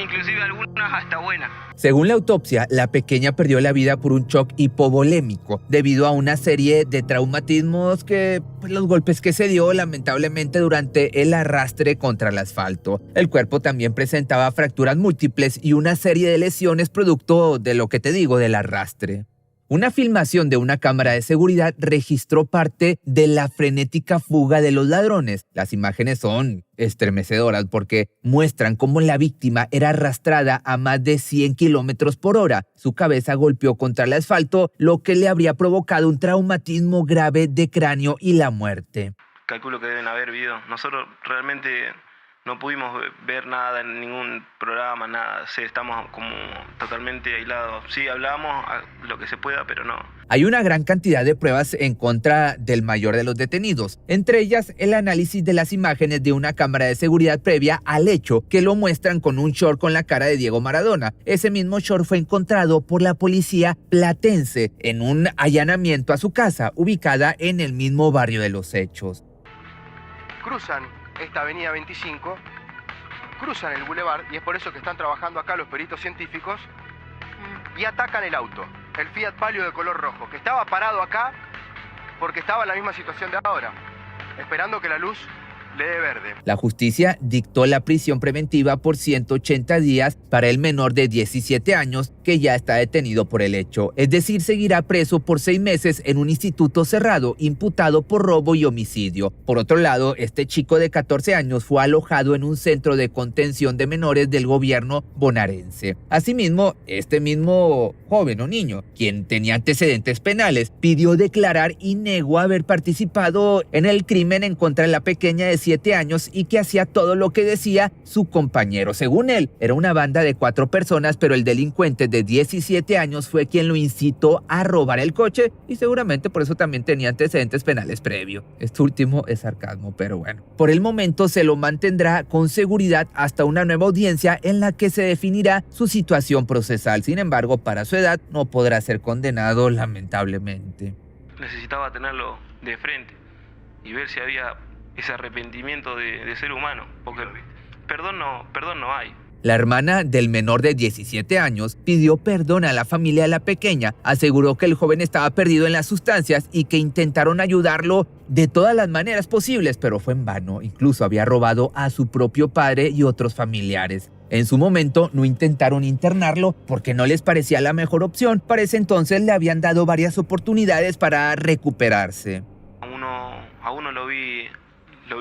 inclusive algunas hasta buenas. Según la autopsia, la pequeña perdió la vida por un shock hipovolémico debido a una serie de traumatismos que, pues, los golpes que se dio lamentablemente durante el arrastre contra el asfalto. El cuerpo también presentaba fracturas múltiples y una serie de lesiones producto de lo que te digo del arrastre. Una filmación de una cámara de seguridad registró parte de la frenética fuga de los ladrones. Las imágenes son estremecedoras porque muestran cómo la víctima era arrastrada a más de 100 kilómetros por hora. Su cabeza golpeó contra el asfalto, lo que le habría provocado un traumatismo grave de cráneo y la muerte. Calculo que deben haber videos. Nosotros realmente no pudimos ver nada en ningún programa, nada. Sí, estamos como totalmente aislados. Sí, hablamos lo que se pueda, pero no. Hay una gran cantidad de pruebas en contra del mayor de los detenidos, entre ellas el análisis de las imágenes de una cámara de seguridad previa al hecho que lo muestran con un short con la cara de Diego Maradona. Ese mismo short fue encontrado por la policía platense en un allanamiento a su casa, ubicada en el mismo barrio de los hechos. Cruzan esta avenida 25, cruzan el bulevar y es por eso que están trabajando acá los peritos científicos y atacan el auto, el Fiat Palio de color rojo, que estaba parado acá porque estaba en la misma situación de ahora, esperando que la luz le dé verde. La justicia dictó la prisión preventiva por 180 días para el menor de 17 años que ya está detenido por el hecho. Es decir, seguirá preso por 6 meses en un instituto cerrado, imputado por robo y homicidio. Por otro lado, este chico de 14 años fue alojado en un centro de contención de menores del gobierno bonaerense. Asimismo, este mismo joven o niño, quien tenía antecedentes penales, pidió declarar y negó haber participado en el crimen en contra de la pequeña de 7 años y que hacía todo lo que decía su compañero. Según él, era una banda de 4 personas, pero el delincuente de 17 años fue quien lo incitó a robar el coche y seguramente por eso también tenía antecedentes penales previos. Este último es sarcasmo, pero bueno. Por el momento se lo mantendrá con seguridad hasta una nueva audiencia en la que se definirá su situación procesal. Sin embargo, para su edad no podrá ser condenado, lamentablemente. Necesitaba tenerlo de frente y ver si había ese arrepentimiento de ser humano, porque perdón no hay. La hermana del menor de 17 años pidió perdón a la familia de la pequeña, aseguró que el joven estaba perdido en las sustancias y que intentaron ayudarlo de todas las maneras posibles, pero fue en vano. Incluso había robado a su propio padre y otros familiares. En su momento no intentaron internarlo porque no les parecía la mejor opción. Para ese entonces le habían dado varias oportunidades para recuperarse. A uno lo vi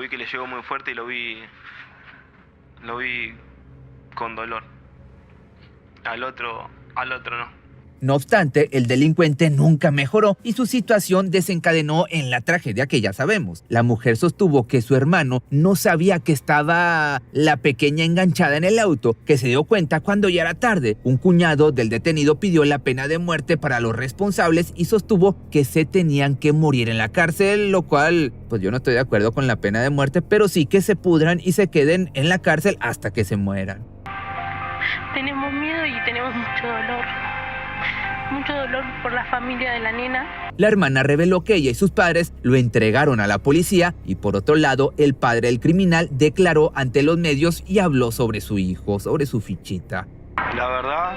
que le llegó muy fuerte y lo vi con dolor. Al otro no. No obstante, el delincuente nunca mejoró y su situación desencadenó en la tragedia que ya sabemos. La mujer sostuvo que su hermano no sabía que estaba la pequeña enganchada en el auto, que se dio cuenta cuando ya era tarde. Un cuñado del detenido pidió la pena de muerte para los responsables y sostuvo que se tenían que morir en la cárcel, lo cual, pues yo no estoy de acuerdo con la pena de muerte, pero sí que se pudran y se queden en la cárcel hasta que se mueran. Tenemos miedo y tenemos mucho dolor. Mucho dolor por la familia de la nena. La hermana reveló que ella y sus padres lo entregaron a la policía y por otro lado, el padre del criminal declaró ante los medios y habló sobre su hijo, sobre su fichita. La verdad,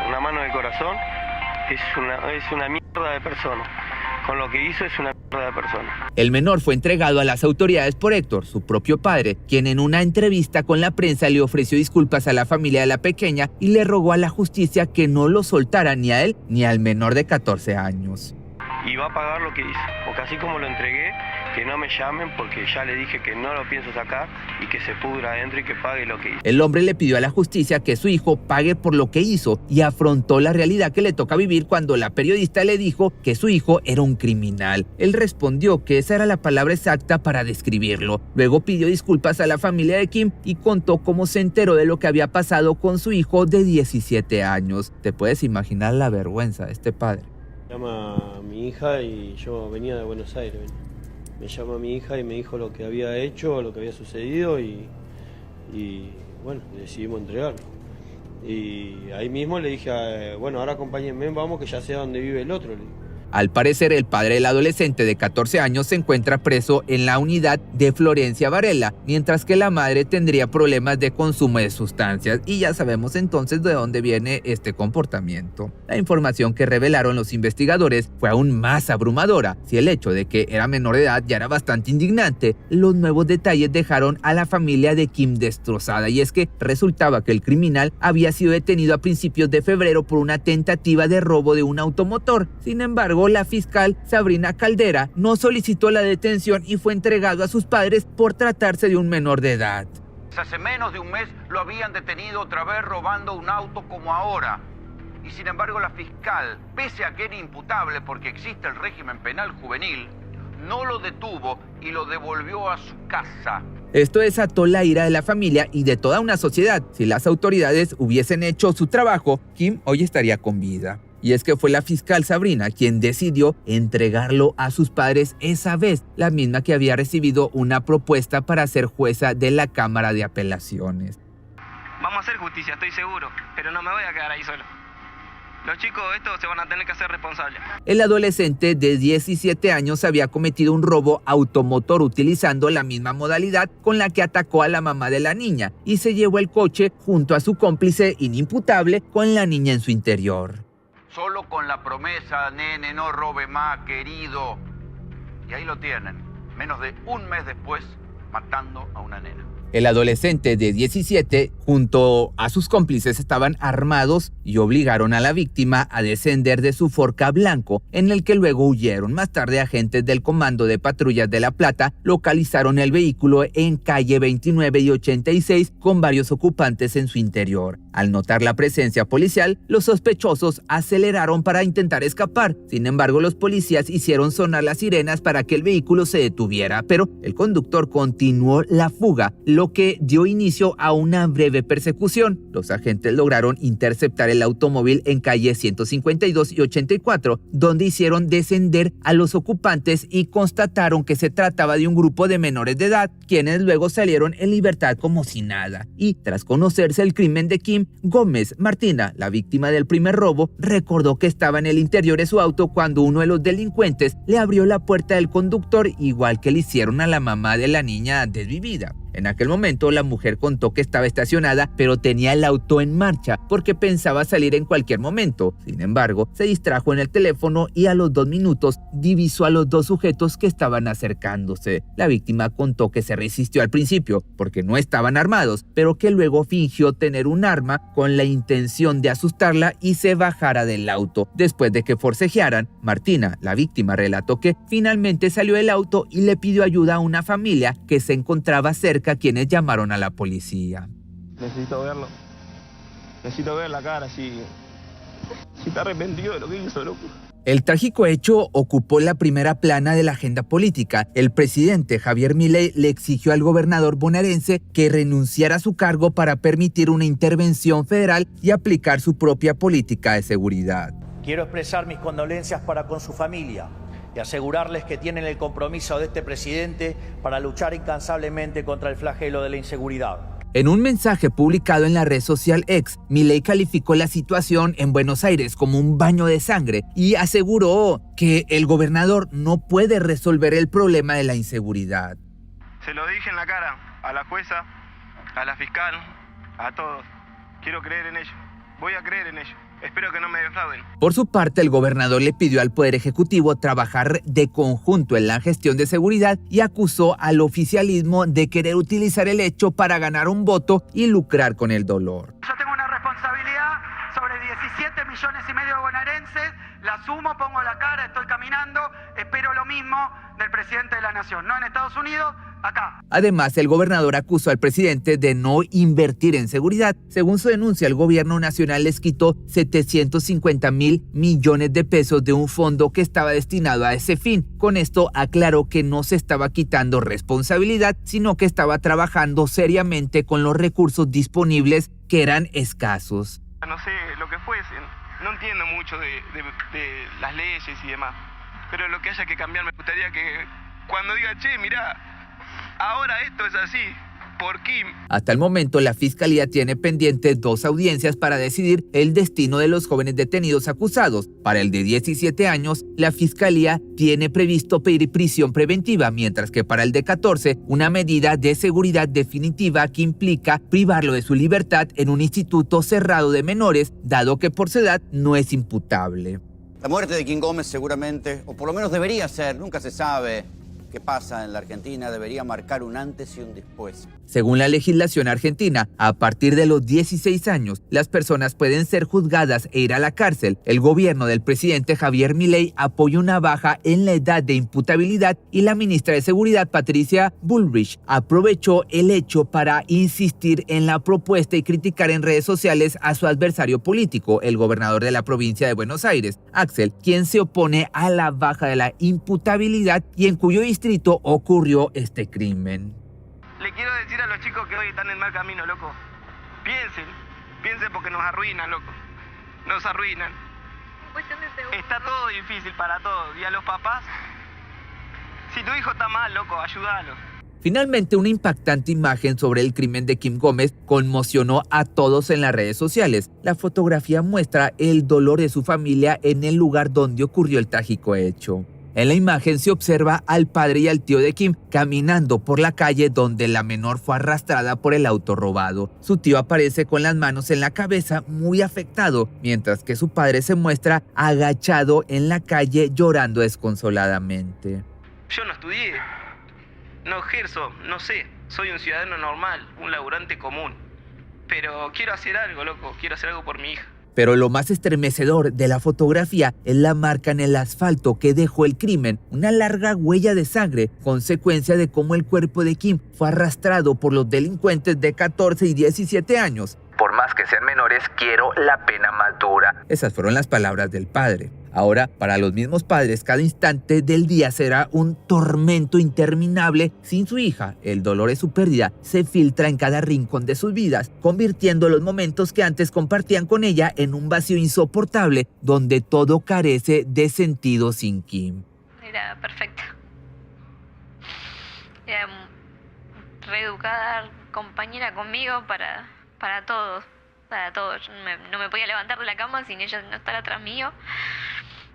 una mano de corazón, es una mierda de persona. Con lo que hizo es una mierda de persona. El menor fue entregado a las autoridades por Héctor, su propio padre, quien en una entrevista con la prensa le ofreció disculpas a la familia de la pequeña y le rogó a la justicia que no lo soltara ni a él ni al menor de 14 años. Y va a pagar lo que hizo, porque así como lo entregué, que no me llamen porque ya le dije que no lo pienso sacar y que se pudra adentro y que pague lo que hizo. El hombre le pidió a la justicia que su hijo pague por lo que hizo y afrontó la realidad que le toca vivir cuando la periodista le dijo que su hijo era un criminal. Él respondió que esa era la palabra exacta para describirlo. Luego pidió disculpas a la familia de Kim y contó cómo se enteró de lo que había pasado con su hijo de 17 años. Te puedes imaginar la vergüenza de este padre. Me llama mi hija y yo venía de Buenos Aires. Me llama mi hija y me dijo lo que había hecho, lo que había sucedido y bueno, decidimos entregarlo. Y ahí mismo le dije, bueno, ahora acompáñenme, vamos que ya sé dónde vive el otro. Al parecer, el padre del adolescente de 14 años se encuentra preso en la unidad de Florencia Varela, mientras que la madre tendría problemas de consumo de sustancias, y ya sabemos entonces de dónde viene este comportamiento. La información que revelaron los investigadores fue aún más abrumadora. Si el hecho de que era menor de edad ya era bastante indignante, los nuevos detalles dejaron a la familia de Kim destrozada, y es que resultaba que el criminal había sido detenido a principios de febrero por una tentativa de robo de un automotor. Sin embargo, la fiscal Sabrina Caldera no solicitó la detención y fue entregado a sus padres por tratarse de un menor de edad. Hace menos de un mes lo habían detenido otra vez robando un auto como ahora. Y sin embargo la fiscal, pese a que era imputable porque existe el régimen penal juvenil, no lo detuvo y lo devolvió a su casa. Esto desató la ira de la familia y de toda una sociedad. Si las autoridades hubiesen hecho su trabajo, Kim hoy estaría con vida. Y es que fue la fiscal Sabrina quien decidió entregarlo a sus padres esa vez, la misma que había recibido una propuesta para ser jueza de la Cámara de Apelaciones. Vamos a hacer justicia, estoy seguro, pero no me voy a quedar ahí solo. Los chicos estos se van a tener que hacer responsables. El adolescente de 17 años había cometido un robo automotor utilizando la misma modalidad con la que atacó a la mamá de la niña y se llevó el coche junto a su cómplice inimputable con la niña en su interior. Solo con la promesa, nene, no robe más, querido. Y ahí lo tienen, menos de un mes después, matando a una nena. El adolescente de 17 junto a sus cómplices estaban armados y obligaron a la víctima a descender de su Forca blanco, en el que luego huyeron. Más tarde, agentes del Comando de Patrullas de La Plata localizaron el vehículo en calle 29 y 86 con varios ocupantes en su interior. Al notar la presencia policial, los sospechosos aceleraron para intentar escapar. Sin embargo, los policías hicieron sonar las sirenas para que el vehículo se detuviera, pero el conductor continuó la fuga, lo que dio inicio a una breve persecución. Los agentes lograron interceptar el automóvil en calle 152 y 84, donde hicieron descender a los ocupantes y constataron que se trataba de un grupo de menores de edad, quienes luego salieron en libertad como si nada. Y tras conocerse el crimen de Kim, Gómez Martina, la víctima del primer robo, recordó que estaba en el interior de su auto cuando uno de los delincuentes le abrió la puerta del conductor, igual que le hicieron a la mamá de la niña desvivida. En aquel momento, la mujer contó que estaba estacionada, pero tenía el auto en marcha porque pensaba salir en cualquier momento. Sin embargo, se distrajo en el teléfono y a los 2 minutos divisó a los 2 sujetos que estaban acercándose. La víctima contó que se resistió al principio porque no estaban armados, pero que luego fingió tener un arma con la intención de asustarla y se bajara del auto. Después de que forcejearan, Martina, la víctima, relató que finalmente salió del auto y le pidió ayuda a una familia que se encontraba cerca, quienes llamaron a la policía. Necesito verlo. Necesito ver la cara si está arrepentido de lo que hizo, loco. El trágico hecho ocupó la primera plana de la agenda política. El presidente Javier Milei le exigió al gobernador bonaerense que renunciara a su cargo para permitir una intervención federal y aplicar su propia política de seguridad. Quiero expresar mis condolencias para con su familia y asegurarles que tienen el compromiso de este presidente para luchar incansablemente contra el flagelo de la inseguridad. En un mensaje publicado en la red social X, Milei calificó la situación en Buenos Aires como un baño de sangre y aseguró que el gobernador no puede resolver el problema de la inseguridad. Se lo dije en la cara a la jueza, a la fiscal, a todos. Quiero creer en ellos. Voy a creer en ellos. Espero que no me defrauden. Por su parte, el gobernador le pidió al Poder Ejecutivo trabajar de conjunto en la gestión de seguridad y acusó al oficialismo de querer utilizar el hecho para ganar un voto y lucrar con el dolor. Yo tengo una responsabilidad sobre 17 millones y medio de bonaerenses, la asumo, pongo la cara, estoy caminando, espero lo mismo del presidente de la nación, no en Estados Unidos, acá. Además, el gobernador acusó al presidente de no invertir en seguridad. Según su denuncia, el gobierno nacional les quitó 750.000 millones de pesos de un fondo que estaba destinado a ese fin. Con esto aclaró que no se estaba quitando responsabilidad, sino que estaba trabajando seriamente con los recursos disponibles, que eran escasos. No sé lo que fuese, no entiendo mucho de las leyes y demás, pero lo que haya que cambiar me gustaría que cuando diga, che, mirá, ahora esto es así, por Kim. Hasta el momento, la Fiscalía tiene pendientes 2 audiencias para decidir el destino de los jóvenes detenidos acusados. Para el de 17 años, la Fiscalía tiene previsto pedir prisión preventiva, mientras que para el de 14, una medida de seguridad definitiva que implica privarlo de su libertad en un instituto cerrado de menores, dado que por su edad no es imputable. La muerte de Kim Gómez seguramente, o por lo menos debería ser, nunca se sabe qué pasa en la Argentina, debería marcar un antes y un después. Según la legislación argentina, a partir de los 16 años, las personas pueden ser juzgadas e ir a la cárcel. El gobierno del presidente Javier Milei apoya una baja en la edad de imputabilidad y la ministra de Seguridad, Patricia Bullrich, aprovechó el hecho para insistir en la propuesta y criticar en redes sociales a su adversario político, el gobernador de la provincia de Buenos Aires, Axel, quien se opone a la baja de la imputabilidad y en cuyo distrito ocurrió este crimen. Le quiero decir a los chicos que hoy están en mal camino, loco. Piensen porque nos arruinan, loco. Nos arruinan. Está todo difícil para todos. Y a los papás, si tu hijo está mal, loco, ayúdalo. Finalmente, una impactante imagen sobre el crimen de Kim Gómez conmocionó a todos en las redes sociales. La fotografía muestra el dolor de su familia en el lugar donde ocurrió el trágico hecho. En la imagen se observa al padre y al tío de Kim caminando por la calle donde la menor fue arrastrada por el auto robado. Su tío aparece con las manos en la cabeza muy afectado, mientras que su padre se muestra agachado en la calle llorando desconsoladamente. Yo no estudié, no ejerzo, no sé, soy un ciudadano normal, un laburante común. Pero quiero hacer algo, loco, quiero hacer algo por mi hija. Pero lo más estremecedor de la fotografía es la marca en el asfalto que dejó el crimen, una larga huella de sangre, consecuencia de cómo el cuerpo de Kim fue arrastrado por los delincuentes de 14 y 17 años. Por más que sean menores, quiero la pena más dura. Esas fueron las palabras del padre. Ahora, para los mismos padres, cada instante del día será un tormento interminable sin su hija. El dolor de su pérdida se filtra en cada rincón de sus vidas, convirtiendo los momentos que antes compartían con ella en un vacío insoportable, donde todo carece de sentido sin Kim. Era perfecta. Era reeducada, compañera conmigo para todos. Para todos. No me podía levantar de la cama sin ella no estar atrás mío.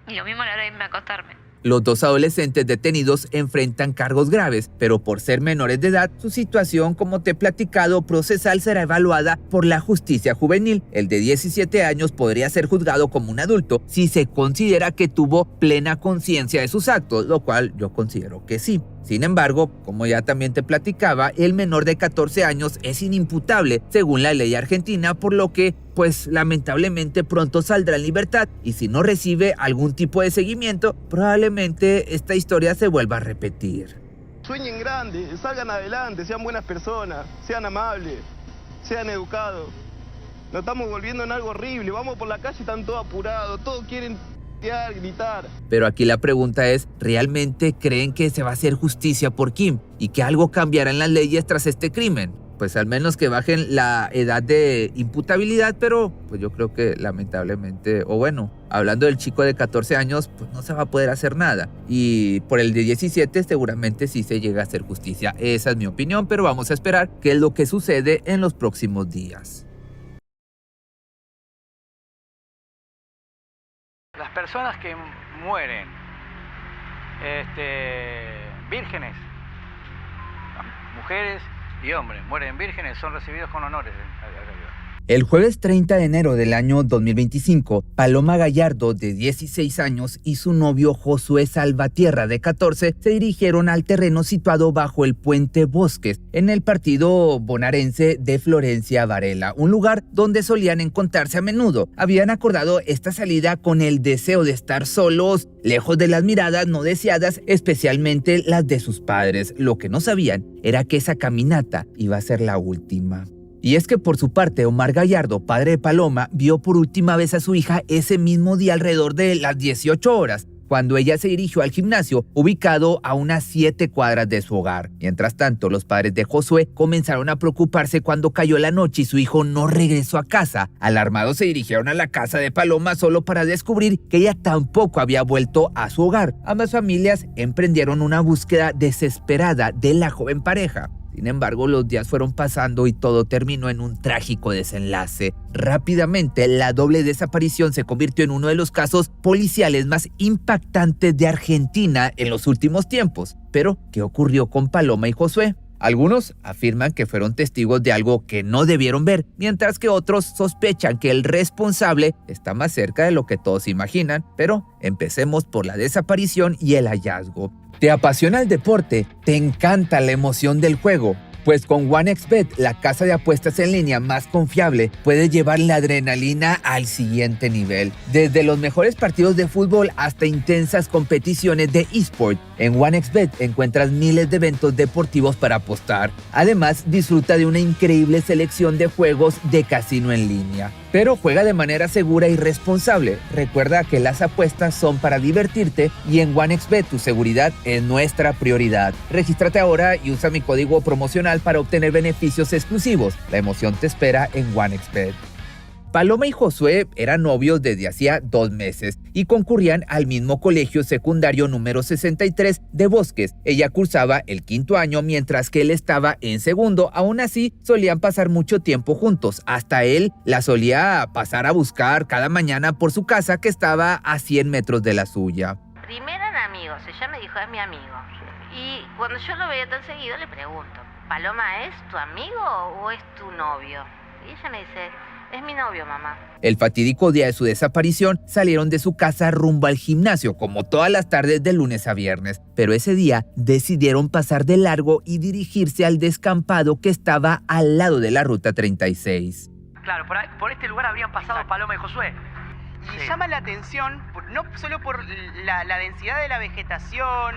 Y lo mismo a la hora de irme a acostarme. Los 2 adolescentes detenidos enfrentan cargos graves, pero por ser menores de edad, su situación, como te he platicado, procesal será evaluada por la justicia juvenil. El de 17 años podría ser juzgado como un adulto si se considera que tuvo plena conciencia de sus actos, lo cual yo considero que sí. Sin embargo, como ya también te platicaba, el menor de 14 años es inimputable según la ley argentina, por lo que, pues lamentablemente pronto saldrá en libertad y si no recibe algún tipo de seguimiento, probablemente esta historia se vuelva a repetir. Sueñen grande, salgan adelante, sean buenas personas, sean amables, sean educados. Nos estamos volviendo en algo horrible, vamos por la calle, están todos apurados, todos quieren gritar. Pero aquí la pregunta es, ¿realmente creen que se va a hacer justicia por Kim y que algo cambiará en las leyes tras este crimen? Pues al menos que bajen la edad de imputabilidad, pero pues yo creo que lamentablemente, o bueno, hablando del chico de 14 años, pues no se va a poder hacer nada. Y por el de 17 seguramente sí se llega a hacer justicia. Esa es mi opinión, pero vamos a esperar qué es lo que sucede en los próximos días. Las personas que mueren vírgenes, mujeres y hombres mueren vírgenes, son recibidos con honores. El jueves 30 de enero del año 2025, Paloma Gallardo, de 16 años, y su novio Josué Salvatierra, de 14, se dirigieron al terreno situado bajo el puente Bosques, en el partido bonaerense de Florencia Varela, un lugar donde solían encontrarse a menudo. Habían acordado esta salida con el deseo de estar solos, lejos de las miradas no deseadas, especialmente las de sus padres. Lo que no sabían era que esa caminata iba a ser la última. Y es que por su parte, Omar Gallardo, padre de Paloma, vio por última vez a su hija ese mismo día alrededor de las 18 horas, cuando ella se dirigió al gimnasio, ubicado a unas 7 cuadras de su hogar. Mientras tanto, los padres de Josué comenzaron a preocuparse cuando cayó la noche y su hijo no regresó a casa. Alarmados se dirigieron a la casa de Paloma solo para descubrir que ella tampoco había vuelto a su hogar. Ambas familias emprendieron una búsqueda desesperada de la joven pareja. Sin embargo, los días fueron pasando y todo terminó en un trágico desenlace. Rápidamente, la doble desaparición se convirtió en uno de los casos policiales más impactantes de Argentina en los últimos tiempos. Pero, ¿qué ocurrió con Paloma y Josué? Algunos afirman que fueron testigos de algo que no debieron ver, mientras que otros sospechan que el responsable está más cerca de lo que todos imaginan. Pero empecemos por la desaparición y el hallazgo. ¿Te apasiona el deporte? ¿Te encanta la emoción del juego? Pues con OneXBet, la casa de apuestas en línea más confiable, puedes llevar la adrenalina al siguiente nivel. Desde los mejores partidos de fútbol hasta intensas competiciones de eSport, en OneXBet encuentras miles de eventos deportivos para apostar. Además, disfruta de una increíble selección de juegos de casino en línea. Pero juega de manera segura y responsable. Recuerda que las apuestas son para divertirte y en OneXBet tu seguridad es nuestra prioridad. Regístrate ahora y usa mi código promocional para obtener beneficios exclusivos. La emoción te espera en OneXBet. Paloma y Josué eran novios desde hacía 2 meses y concurrían al mismo colegio secundario número 63 de Bosques. Ella cursaba el 5º año mientras que él estaba en 2º. Aún así, solían pasar mucho tiempo juntos. Hasta él la solía pasar a buscar cada mañana por su casa que estaba a 100 metros de la suya. Primero eran amigos, ella me dijo, es mi amigo. Y cuando yo lo veía tan seguido le pregunto, ¿Paloma es tu amigo o es tu novio? Y ella me dice, es mi novio, mamá. El fatídico día de su desaparición salieron de su casa rumbo al gimnasio, como todas las tardes de lunes a viernes. Pero ese día decidieron pasar de largo y dirigirse al descampado que estaba al lado de la ruta 36. Claro, por este lugar habrían pasado Paloma y Josué. Y llama la atención, no solo por la densidad de la vegetación,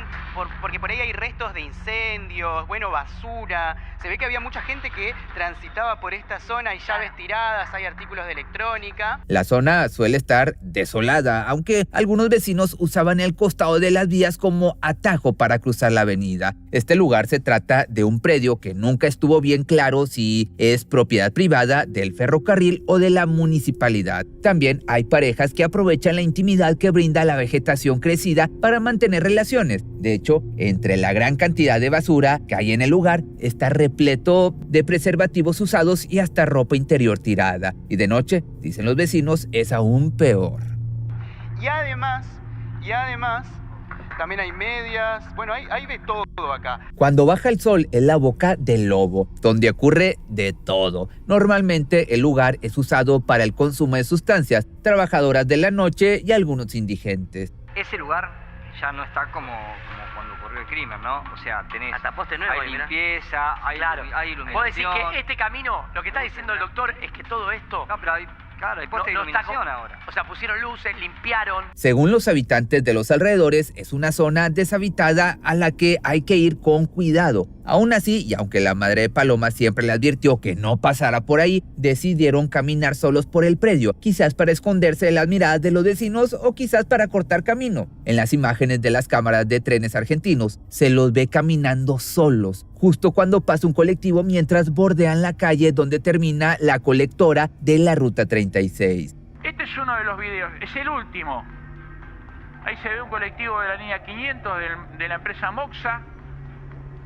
porque por ahí hay restos de incendios, basura. Se ve que había mucha gente que transitaba por esta zona, hay llaves tiradas, hay artículos de electrónica. La zona suele estar desolada, aunque algunos vecinos usaban el costado de las vías como atajo para cruzar la avenida. Este lugar se trata de un predio que nunca estuvo bien claro si es propiedad privada del ferrocarril o de la municipalidad. También hay parejas que aprovechan la intimidad que brinda la vegetación crecida para mantener relaciones. De hecho, entre la gran cantidad de basura que hay en el lugar, está repleto de preservativos usados y hasta ropa interior tirada. Y de noche, dicen los vecinos, es aún peor. Y además, también hay medias, hay de todo acá. Cuando baja el sol es la boca del lobo, donde ocurre de todo. Normalmente el lugar es usado para el consumo de sustancias, trabajadoras de la noche y algunos indigentes. Ese lugar ya no está como cuando ocurrió el crimen, ¿no? O sea, tenés hasta poste nuevo, hay limpieza, hay iluminación. Vos decís que este camino, lo que está diciendo el doctor es que todo esto... No, pero hay poste de iluminación ahora. O sea, pusieron luces, limpiaron. Según los habitantes de los alrededores, es una zona deshabitada a la que hay que ir con cuidado. Aún así, y aunque la madre de Paloma siempre le advirtió que no pasara por ahí, decidieron caminar solos por el predio, quizás para esconderse de las miradas de los vecinos o quizás para cortar camino. En las imágenes de las cámaras de trenes argentinos, se los ve caminando solos, justo cuando pasa un colectivo mientras bordean la calle donde termina la colectora de la ruta 36. Este es uno de los videos, es el último. Ahí se ve un colectivo de la línea 500 de la empresa Moxa.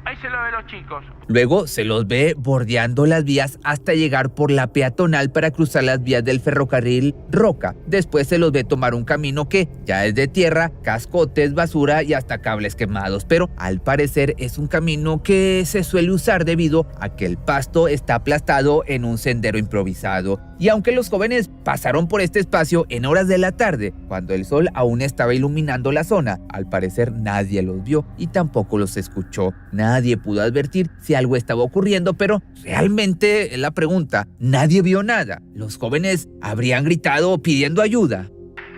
Ahí se lo ve los chicos. Luego se los ve bordeando las vías hasta llegar por la peatonal para cruzar las vías del ferrocarril Roca. Después se los ve tomar un camino que ya es de tierra, cascotes, basura y hasta cables quemados. Pero al parecer es un camino que se suele usar debido a que el pasto está aplastado en un sendero improvisado. Y aunque los jóvenes pasaron por este espacio en horas de la tarde, cuando el sol aún estaba iluminando la zona, al parecer nadie los vio y tampoco los escuchó. Nadie pudo advertir si algo estaba ocurriendo, pero realmente es la pregunta, nadie vio nada. Los jóvenes habrían gritado pidiendo ayuda.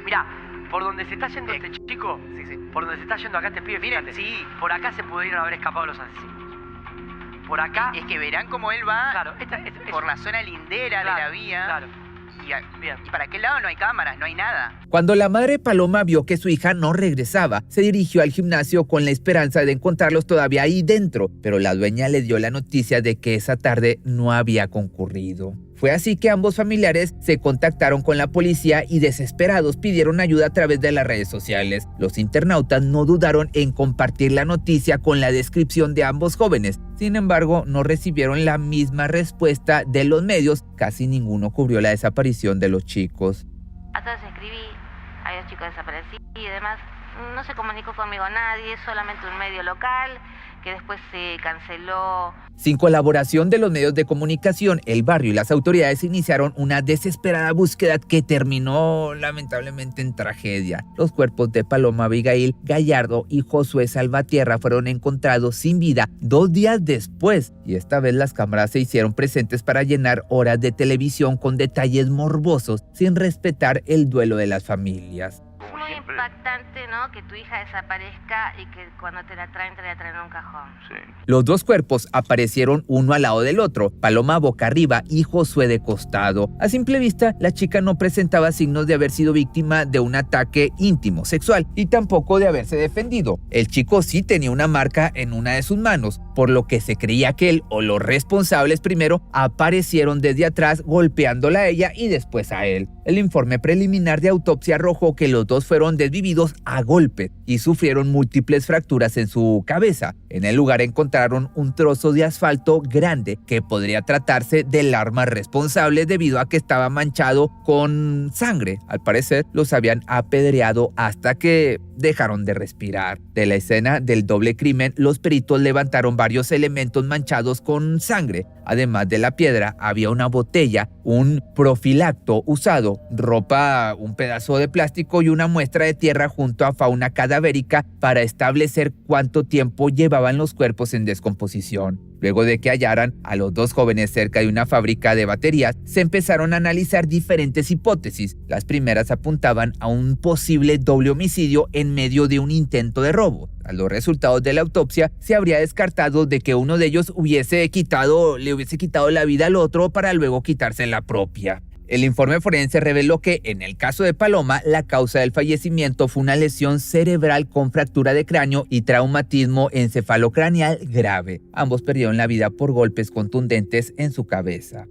Mirá, por donde se está yendo este chico, por donde se está yendo acá este pibe, miren, por acá se pudieron haber escapado los asesinos. Por acá... Es que verán cómo él va por la zona lindera de la vía. Claro. Y para aquel lado no hay cámaras, no hay nada. Cuando la madre Paloma vio que su hija no regresaba, se dirigió al gimnasio con la esperanza de encontrarlos todavía ahí dentro, pero la dueña le dio la noticia de que esa tarde no había concurrido. Fue así que ambos familiares se contactaron con la policía y desesperados pidieron ayuda a través de las redes sociales. Los internautas no dudaron en compartir la noticia con la descripción de ambos jóvenes. Sin embargo, no recibieron la misma respuesta de los medios. Casi ninguno cubrió la desaparición de los chicos. A todos escribí, hay dos chicos desaparecidos y demás. No se comunicó conmigo nadie, solamente un medio local que después se canceló. Sin colaboración de los medios de comunicación, el barrio y las autoridades iniciaron una desesperada búsqueda que terminó lamentablemente en tragedia. Los cuerpos de Paloma Abigail Gallardo y Josué Salvatierra fueron encontrados sin vida 2 días después, y esta vez las cámaras se hicieron presentes para llenar horas de televisión con detalles morbosos sin respetar el duelo de las familias. Muy impactante, ¿no? Que tu hija desaparezca y que cuando te la traen en un cajón. Sí. Los dos cuerpos aparecieron uno al lado del otro, Paloma boca arriba y Josué de costado. A simple vista, la chica no presentaba signos de haber sido víctima de un ataque íntimo sexual y tampoco de haberse defendido. El chico sí tenía una marca en una de sus manos, por lo que se creía que él o los responsables primero aparecieron desde atrás golpeándola a ella y después a él. El informe preliminar de autopsia arrojó que los dos fueron desvividos a golpes y sufrieron múltiples fracturas en su cabeza. En el lugar encontraron un trozo de asfalto grande que podría tratarse del arma responsable debido a que estaba manchado con sangre. Al parecer los habían apedreado hasta que dejaron de respirar. De la escena del doble crimen, los peritos levantaron varios elementos manchados con sangre. Además de la piedra, había una botella, un profilacto usado, ropa, un pedazo de plástico y una muestra de tierra junto a fauna cadavérica para establecer cuánto tiempo llevaban los cuerpos en descomposición. Luego de que hallaran a los dos jóvenes cerca de una fábrica de baterías, se empezaron a analizar diferentes hipótesis. Las primeras apuntaban a un posible doble homicidio en medio de un intento de robo. A los resultados de la autopsia, se habría descartado de que uno de ellos le hubiese quitado la vida al otro para luego quitarse la propia. El informe forense reveló que, en el caso de Paloma, la causa del fallecimiento fue una lesión cerebral con fractura de cráneo y traumatismo encefalocraneal grave. Ambos perdieron la vida por golpes contundentes en su cabeza.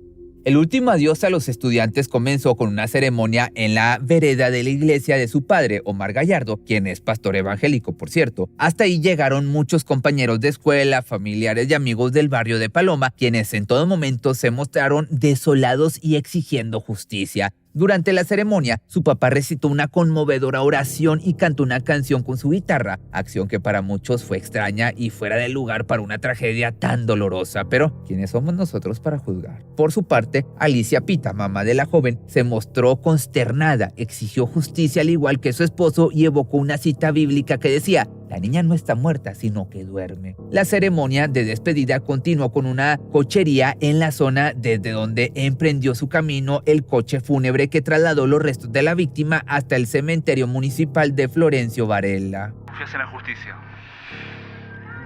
El último adiós a los estudiantes comenzó con una ceremonia en la vereda de la iglesia de su padre, Omar Gallardo, quien es pastor evangélico, por cierto. Hasta ahí llegaron muchos compañeros de escuela, familiares y amigos del barrio de Paloma, quienes en todo momento se mostraron desolados y exigiendo justicia. Durante la ceremonia, su papá recitó una conmovedora oración y cantó una canción con su guitarra, acción que para muchos fue extraña y fuera de lugar para una tragedia tan dolorosa, pero ¿quiénes somos nosotros para juzgar? Por su parte, Alicia Pita, mamá de la joven, se mostró consternada, exigió justicia al igual que su esposo y evocó una cita bíblica que decía: la niña no está muerta, sino que duerme. La ceremonia de despedida continuó con una cochería en la zona desde donde emprendió su camino el coche fúnebre que trasladó los restos de la víctima hasta el cementerio municipal de Florencio Varela. ¿Confías en la justicia?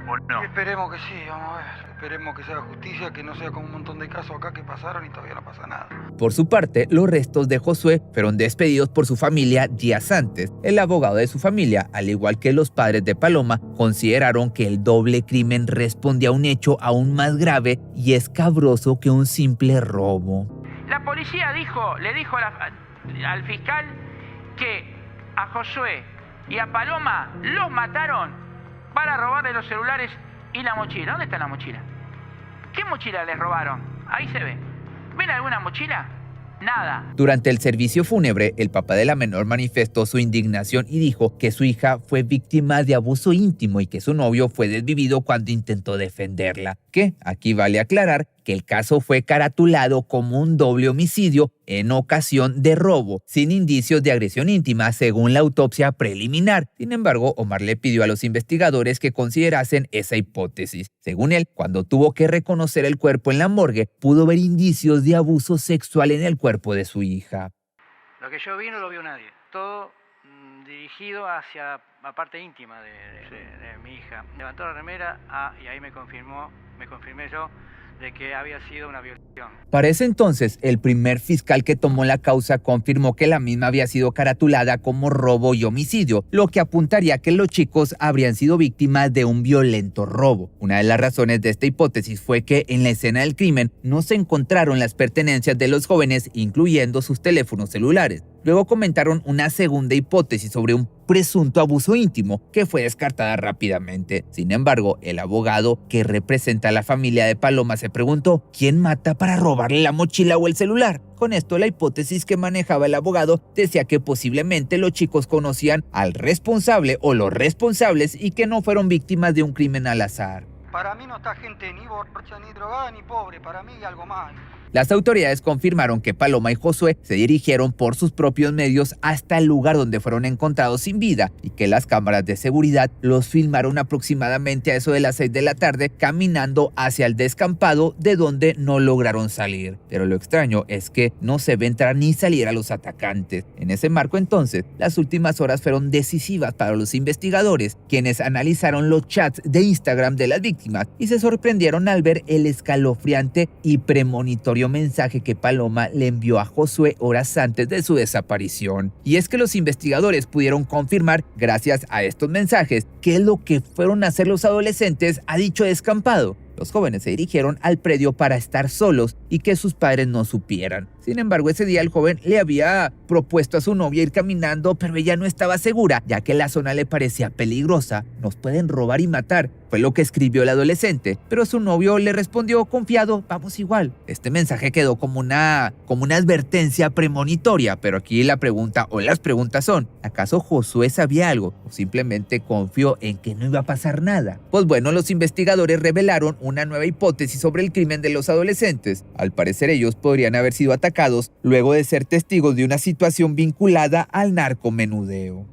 ¿O no? Esperemos que sí, vamos a ver. Esperemos que sea justicia, que no sea como un montón de casos acá que pasaron y todavía no pasa nada. Por su parte, los restos de Josué fueron despedidos por su familia días antes. El abogado de su familia, al igual que los padres de Paloma, consideraron que el doble crimen respondía a un hecho aún más grave y escabroso que un simple robo. La policía le dijo al fiscal que a Josué y a Paloma los mataron para robarle los celulares y la mochila. ¿Dónde está la mochila? ¿Qué mochila les robaron? Ahí se ve. ¿Ven alguna mochila? Nada. Durante el servicio fúnebre, el papá de la menor manifestó su indignación y dijo que su hija fue víctima de abuso íntimo y que su novio fue desvivido cuando intentó defenderla. Que aquí vale aclarar que el caso fue caratulado como un doble homicidio en ocasión de robo, sin indicios de agresión íntima, según la autopsia preliminar. Sin embargo, Omar le pidió a los investigadores que considerasen esa hipótesis. Según él, cuando tuvo que reconocer el cuerpo en la morgue, pudo ver indicios de abuso sexual en el cuerpo de su hija. Lo que yo vi no lo vio nadie. Todo dirigido hacia la parte íntima de mi hija. Levantó la remera y ahí me confirmé yo de que había sido una violación. Para ese entonces, el primer fiscal que tomó la causa confirmó que la misma había sido caratulada como robo y homicidio, lo que apuntaría a que los chicos habrían sido víctimas de un violento robo. Una de las razones de esta hipótesis fue que en la escena del crimen no se encontraron las pertenencias de los jóvenes, incluyendo sus teléfonos celulares. Luego comentaron una segunda hipótesis sobre un presunto abuso íntimo, que fue descartada rápidamente. Sin embargo, el abogado que representa a la familia de Paloma se preguntó ¿quién mata para robarle la mochila o el celular? Con esto, la hipótesis que manejaba el abogado decía que posiblemente los chicos conocían al responsable o los responsables y que no fueron víctimas de un crimen al azar. Para mí no está gente ni borracha, ni drogada, ni pobre. Para mí algo más. Las autoridades confirmaron que Paloma y Josué se dirigieron por sus propios medios hasta el lugar donde fueron encontrados sin vida y que las cámaras de seguridad los filmaron aproximadamente a eso de las 6 de la tarde caminando hacia el descampado de donde no lograron salir. Pero lo extraño es que no se ve entrar ni salir a los atacantes. En ese marco entonces, las últimas horas fueron decisivas para los investigadores, quienes analizaron los chats de Instagram de las víctimas y se sorprendieron al ver el escalofriante y premonitorio mensaje que Paloma le envió a Josué horas antes de su desaparición. Y es que los investigadores pudieron confirmar, gracias a estos mensajes, qué es lo que fueron a hacer los adolescentes a dicho descampado. Los jóvenes se dirigieron al predio para estar solos y que sus padres no supieran. Sin embargo, ese día el joven le había propuesto a su novia ir caminando, pero ella no estaba segura, ya que la zona le parecía peligrosa. Nos pueden robar y matar, fue lo que escribió el adolescente, pero su novio le respondió confiado, vamos igual. Este mensaje quedó como una advertencia premonitoria, pero aquí la pregunta o las preguntas son, ¿acaso Josué sabía algo o simplemente confió en que no iba a pasar nada? Pues bueno, los investigadores revelaron una nueva hipótesis sobre el crimen de los adolescentes. Al parecer ellos podrían haber sido atacados luego de ser testigos de una situación vinculada al narcomenudeo.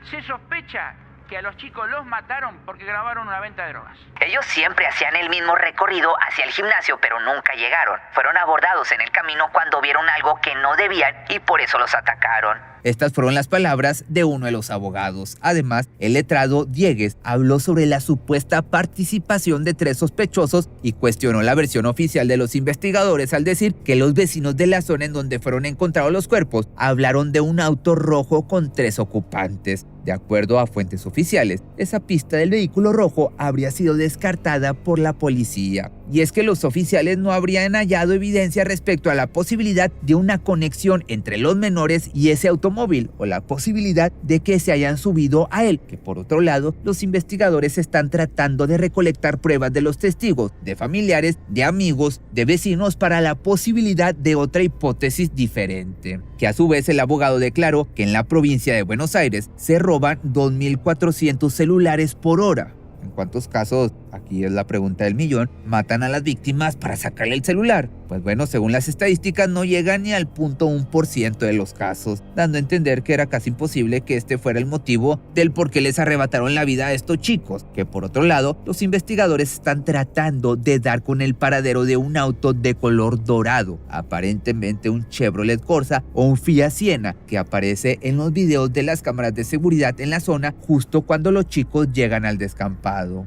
Se sospecha que a los chicos los mataron porque grabaron una venta de drogas. Ellos siempre hacían el mismo recorrido hacia el gimnasio, pero nunca llegaron. Fueron abordados en el camino cuando vieron algo que no debían y por eso los atacaron. Estas fueron las palabras de uno de los abogados. Además, el letrado Diegues habló sobre la supuesta participación de 3 sospechosos y cuestionó la versión oficial de los investigadores al decir que los vecinos de la zona en donde fueron encontrados los cuerpos hablaron de un auto rojo con 3 ocupantes. De acuerdo a fuentes oficiales, esa pista del vehículo rojo habría sido descartada por la policía. Y es que los oficiales no habrían hallado evidencia respecto a la posibilidad de una conexión entre los menores y ese automóvil o la posibilidad de que se hayan subido a él, que por otro lado, los investigadores están tratando de recolectar pruebas de los testigos, de familiares, de amigos, de vecinos para la posibilidad de otra hipótesis diferente. Que a su vez el abogado declaró que en la provincia de Buenos Aires se roban 2.400 celulares por hora. ¿En cuántos casos, aquí es la pregunta del millón, matan a las víctimas para sacarle el celular? Pues bueno, según las estadísticas no llega ni al 0.1% de los casos, dando a entender que era casi imposible que este fuera el motivo del por qué les arrebataron la vida a estos chicos, que por otro lado, los investigadores están tratando de dar con el paradero de un auto de color dorado, aparentemente un Chevrolet Corsa o un Fiat Siena, que aparece en los videos de las cámaras de seguridad en la zona justo cuando los chicos llegan al descampado.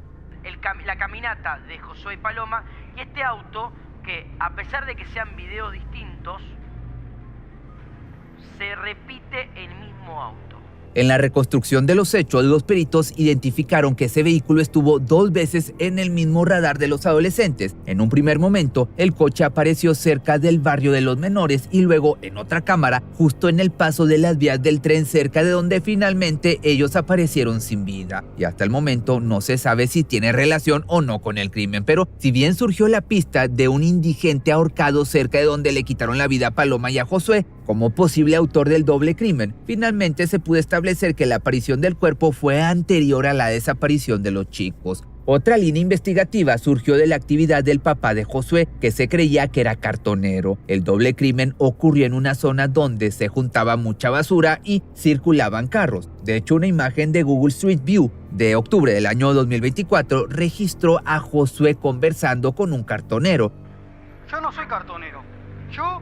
La caminata de Josué y Paloma y este auto que, a pesar de que sean videos distintos, se repite el mismo auto. En la reconstrucción de los hechos, los peritos identificaron que ese vehículo estuvo 2 veces en el mismo radar de los adolescentes. En un primer momento, el coche apareció cerca del barrio de los menores y luego en otra cámara, justo en el paso de las vías del tren cerca de donde finalmente ellos aparecieron sin vida. Y hasta el momento no se sabe si tiene relación o no con el crimen, pero si bien surgió la pista de un indigente ahorcado cerca de donde le quitaron la vida a Paloma y a Josué, como posible autor del doble crimen, finalmente se pudo establecer que la aparición del cuerpo fue anterior a la desaparición de los chicos. Otra línea investigativa surgió de la actividad del papá de Josué, que se creía que era cartonero. El doble crimen ocurrió en una zona donde se juntaba mucha basura y circulaban carros. De hecho, una imagen de Google Street View de octubre del año 2024 registró a Josué conversando con un cartonero. Yo no soy cartonero. Yo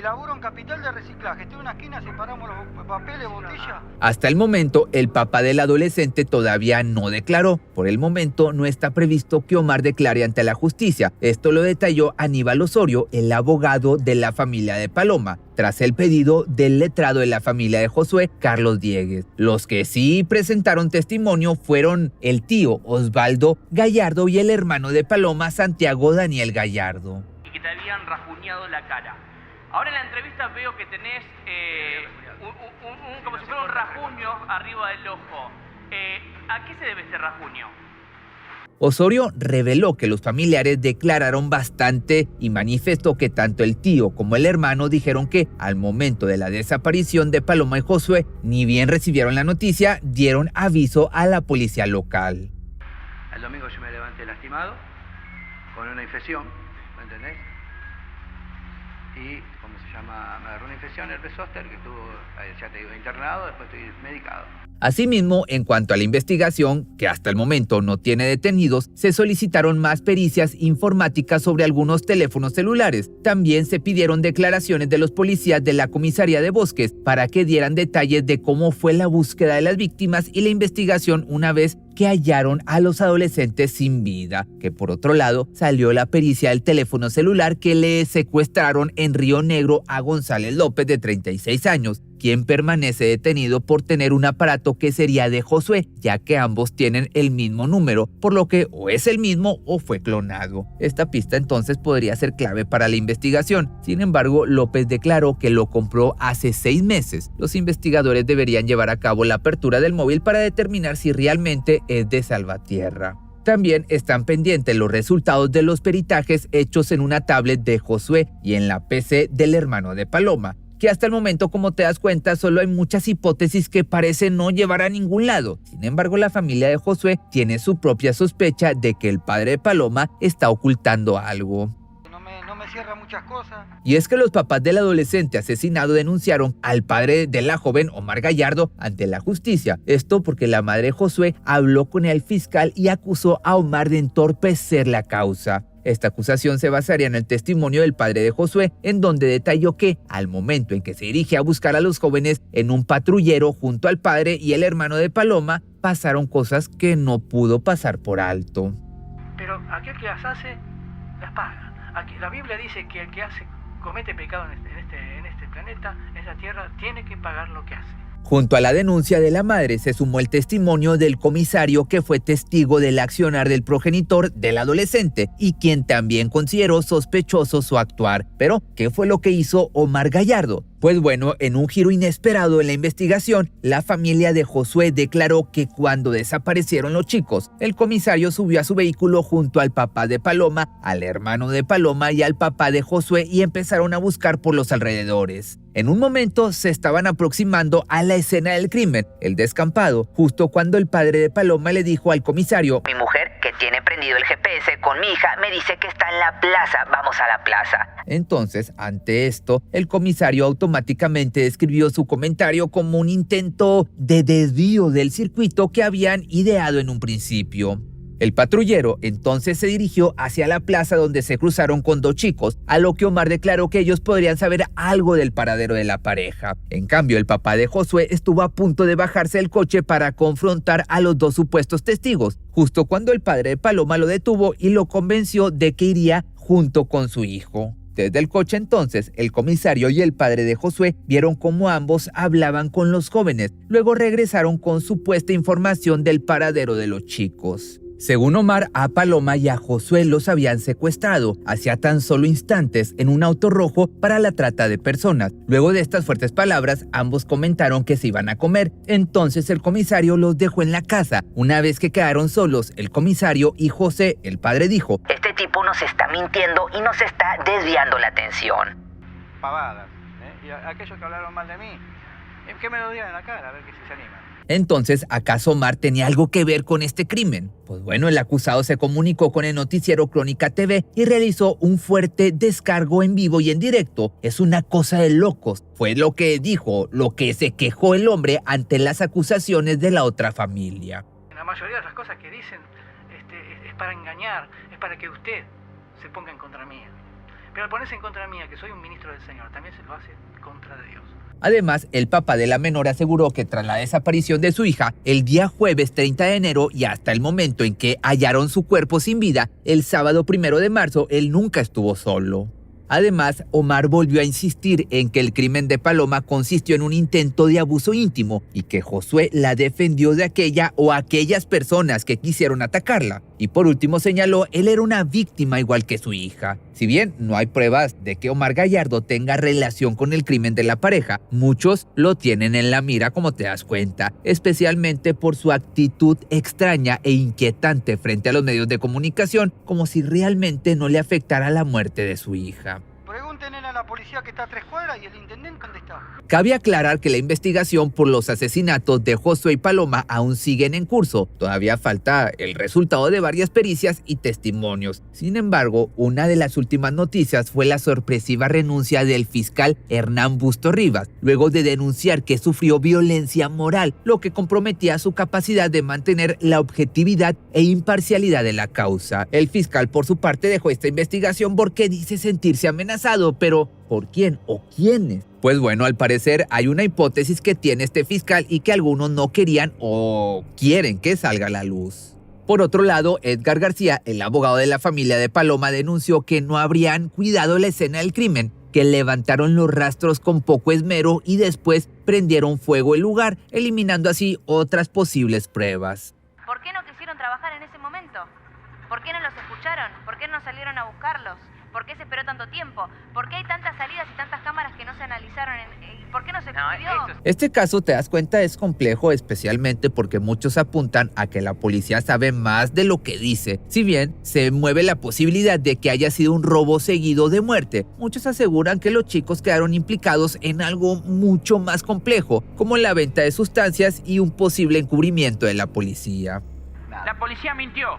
Laburo en Capital de Reciclaje. Estoy en una esquina, separamos los papeles, botellas. Hasta el momento, el papá del adolescente todavía no declaró. Por el momento, no está previsto que Omar declare ante la justicia. Esto lo detalló Aníbal Osorio, el abogado de la familia de Paloma, tras el pedido del letrado de la familia de Josué, Carlos Diegues. Los que sí presentaron testimonio fueron el tío Osvaldo Gallardo y el hermano de Paloma, Santiago Daniel Gallardo. Y que te habían rajuñado la cara. Ahora en la entrevista veo que tenés como si fuera un rajuño arriba del ojo. ¿A qué se debe este rajuño? Osorio reveló que los familiares declararon bastante y manifestó que tanto el tío como el hermano dijeron que al momento de la desaparición de Paloma y Josué, ni bien recibieron la noticia, dieron aviso a la policía local. El domingo yo me levanté lastimado, con una infección, ¿me entendés? Y, me agarró una infección, herpes zóster, que estuvo, ya te digo, internado, después estoy medicado. Asimismo, en cuanto a la investigación, que hasta el momento no tiene detenidos, se solicitaron más pericias informáticas sobre algunos teléfonos celulares. También se pidieron declaraciones de los policías de la comisaría de Bosques para que dieran detalles de cómo fue la búsqueda de las víctimas y la investigación una vez que hallaron a los adolescentes sin vida, que por otro lado salió la pericia del teléfono celular que le secuestraron en Río Negro a González López de 36 años, quien permanece detenido por tener un aparato que sería de Josué, ya que ambos tienen el mismo número, por lo que o es el mismo o fue clonado. Esta pista entonces podría ser clave para la investigación. Sin embargo, López declaró que lo compró hace 6 meses. Los investigadores deberían llevar a cabo la apertura del móvil para determinar si realmente es de Salvatierra. También están pendientes los resultados de los peritajes hechos en una tablet de Josué y en la PC del hermano de Paloma, que hasta el momento, como te das cuenta, solo hay muchas hipótesis que parecen no llevar a ningún lado. Sin embargo, la familia de Josué tiene su propia sospecha de que el padre de Paloma está ocultando algo. No me cierra muchas cosas. Y es que los papás del adolescente asesinado denunciaron al padre de la joven, Omar Gallardo, ante la justicia. Esto porque la madre de Josué habló con el fiscal y acusó a Omar de entorpecer la causa. Esta acusación se basaría en el testimonio del padre de Josué, en donde detalló que, al momento en que se dirige a buscar a los jóvenes en un patrullero junto al padre y el hermano de Paloma, pasaron cosas que no pudo pasar por alto. Pero aquel que las hace, las paga. Aquí, la Biblia dice que el que comete pecado en este planeta, en esta tierra, tiene que pagar lo que hace. Junto a la denuncia de la madre se sumó el testimonio del comisario, que fue testigo del accionar del progenitor del adolescente y quien también consideró sospechoso su actuar. Pero, ¿qué fue lo que hizo Omar Gallardo? Pues bueno, en un giro inesperado en la investigación, la familia de Josué declaró que cuando desaparecieron los chicos, el comisario subió a su vehículo junto al papá de Paloma, al hermano de Paloma y al papá de Josué y empezaron a buscar por los alrededores. En un momento se estaban aproximando a la escena del crimen, el descampado, justo cuando el padre de Paloma le dijo al comisario: mi mujer, que tiene prendido el GPS con mi hija, me dice que está en la plaza, vamos a la plaza. Entonces, ante esto, el comisario automáticamente describió su comentario como un intento de desvío del circuito que habían ideado en un principio. El patrullero entonces se dirigió hacia la plaza, donde se cruzaron con 2 chicos, a lo que Omar declaró que ellos podrían saber algo del paradero de la pareja. En cambio, el papá de Josué estuvo a punto de bajarse del coche para confrontar a los 2 supuestos testigos, justo cuando el padre de Paloma lo detuvo y lo convenció de que iría junto con su hijo. Desde el coche entonces, el comisario y el padre de Josué vieron cómo ambos hablaban con los jóvenes. Luego regresaron con supuesta información del paradero de los chicos. Según Omar, a Paloma y a Josué los habían secuestrado hacía tan solo instantes en un auto rojo para la trata de personas. Luego de estas fuertes palabras, ambos comentaron que se iban a comer. Entonces el comisario los dejó en la casa. Una vez que quedaron solos, el comisario y José, el padre, dijo: este tipo nos está mintiendo y nos está desviando la atención. Pavadas, ¿eh? Y aquellos que hablaron mal de mí, que me lo digan en la cara, a ver si se animan. Entonces, ¿acaso Omar tenía algo que ver con este crimen? Pues bueno, el acusado se comunicó con el noticiero Crónica TV y realizó un fuerte descargo en vivo y en directo. Es una cosa de locos. Fue lo que dijo, lo que se quejó el hombre ante las acusaciones de la otra familia. La mayoría de las cosas que dicen es para engañar, es para que usted se ponga en contra mía. Pero al ponerse en contra mía, que soy un ministro del Señor, también se lo hace contra Dios. Además, el papá de la menor aseguró que tras la desaparición de su hija, el día jueves 30 de enero y hasta el momento en que hallaron su cuerpo sin vida, el sábado 1 de marzo, él nunca estuvo solo. Además, Omar volvió a insistir en que el crimen de Paloma consistió en un intento de abuso íntimo y que Josué la defendió de aquella o aquellas personas que quisieron atacarla. Y por último señaló, él era una víctima igual que su hija. Si bien no hay pruebas de que Omar Gallardo tenga relación con el crimen de la pareja, muchos lo tienen en la mira como te das cuenta, especialmente por su actitud extraña e inquietante frente a los medios de comunicación, como si realmente no le afectara la muerte de su hija. Pregúntenle a la policía que está a 3 cuadras y el intendente dónde está. Cabe aclarar que la investigación por los asesinatos de Josué y Paloma aún siguen en curso. Todavía falta el resultado de varias pericias y testimonios. Sin embargo, una de las últimas noticias fue la sorpresiva renuncia del fiscal Hernán Busto Rivas, luego de denunciar que sufrió violencia moral, lo que comprometía su capacidad de mantener la objetividad e imparcialidad de la causa. El fiscal, por su parte, dejó esta investigación porque dice sentirse amenazado, pero ¿por quién o quiénes? Pues bueno, al parecer hay una hipótesis que tiene este fiscal y que algunos no querían o quieren que salga a la luz. Por otro lado, Edgar García, el abogado de la familia de Paloma, denunció que no habrían cuidado la escena del crimen, que levantaron los rastros con poco esmero y después prendieron fuego el lugar, eliminando así otras posibles pruebas. ¿Por qué no quisieron trabajar en ese momento? ¿Por qué no los escucharon? ¿Por qué no salieron a buscarlos? ¿Por qué se esperó tanto tiempo? ¿Por qué hay tantas salidas y tantas cámaras que no se analizaron? ¿Por qué no se cubrió? Este caso, te das cuenta, es complejo, especialmente porque muchos apuntan a que la policía sabe más de lo que dice. Si bien se mueve la posibilidad de que haya sido un robo seguido de muerte, muchos aseguran que los chicos quedaron implicados en algo mucho más complejo, como la venta de sustancias y un posible encubrimiento de la policía. La policía mintió.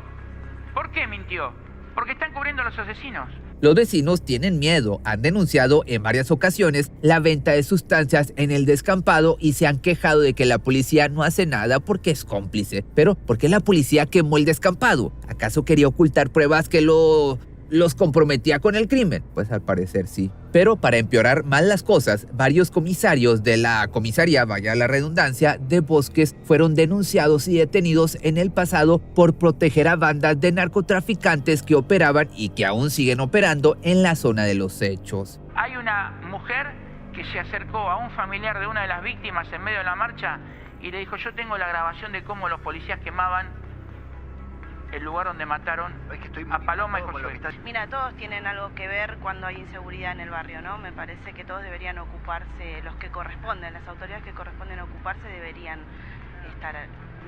¿Por qué mintió? Porque están cubriendo a los asesinos. Los vecinos tienen miedo, han denunciado en varias ocasiones la venta de sustancias en el descampado y se han quejado de que la policía no hace nada porque es cómplice. Pero, ¿por qué la policía quemó el descampado? ¿Acaso quería ocultar pruebas que los comprometía con el crimen? Pues al parecer sí. Pero para empeorar más las cosas, varios comisarios de la comisaría, vaya la redundancia, de Bosques fueron denunciados y detenidos en el pasado por proteger a bandas de narcotraficantes que operaban y que aún siguen operando en la zona de los hechos. Hay una mujer que se acercó a un familiar de una de las víctimas en medio de la marcha y le dijo, yo tengo la grabación de cómo los policías quemaban el lugar donde mataron a Paloma y Josué. Mira, todos tienen algo que ver cuando hay inseguridad en el barrio, ¿no? Me parece que todos deberían ocuparse, los que corresponden, las autoridades que corresponden ocuparse deberían estar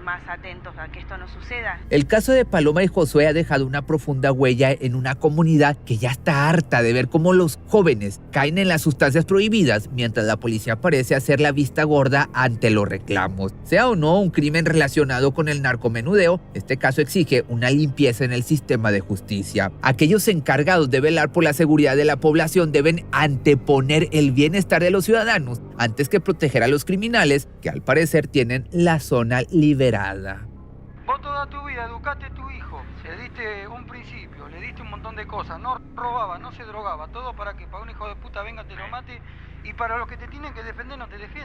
más atentos a que esto no suceda. El caso de Paloma y Josué ha dejado una profunda huella en una comunidad que ya está harta de ver cómo los jóvenes caen en las sustancias prohibidas mientras la policía parece hacer la vista gorda ante los reclamos. Sea o no un crimen relacionado con el narcomenudeo, este caso exige una limpieza en el sistema de justicia. Aquellos encargados de velar por la seguridad de la población deben anteponer el bienestar de los ciudadanos antes que proteger a los criminales que al parecer tienen la zona liberada. Vos toda tu vida educaste a tu hijo, le diste un principio, le diste un montón de cosas, no robaba, no se drogaba, todo para que para un hijo de puta venga, te lo mate y para los que te tienen que defender no te defienden.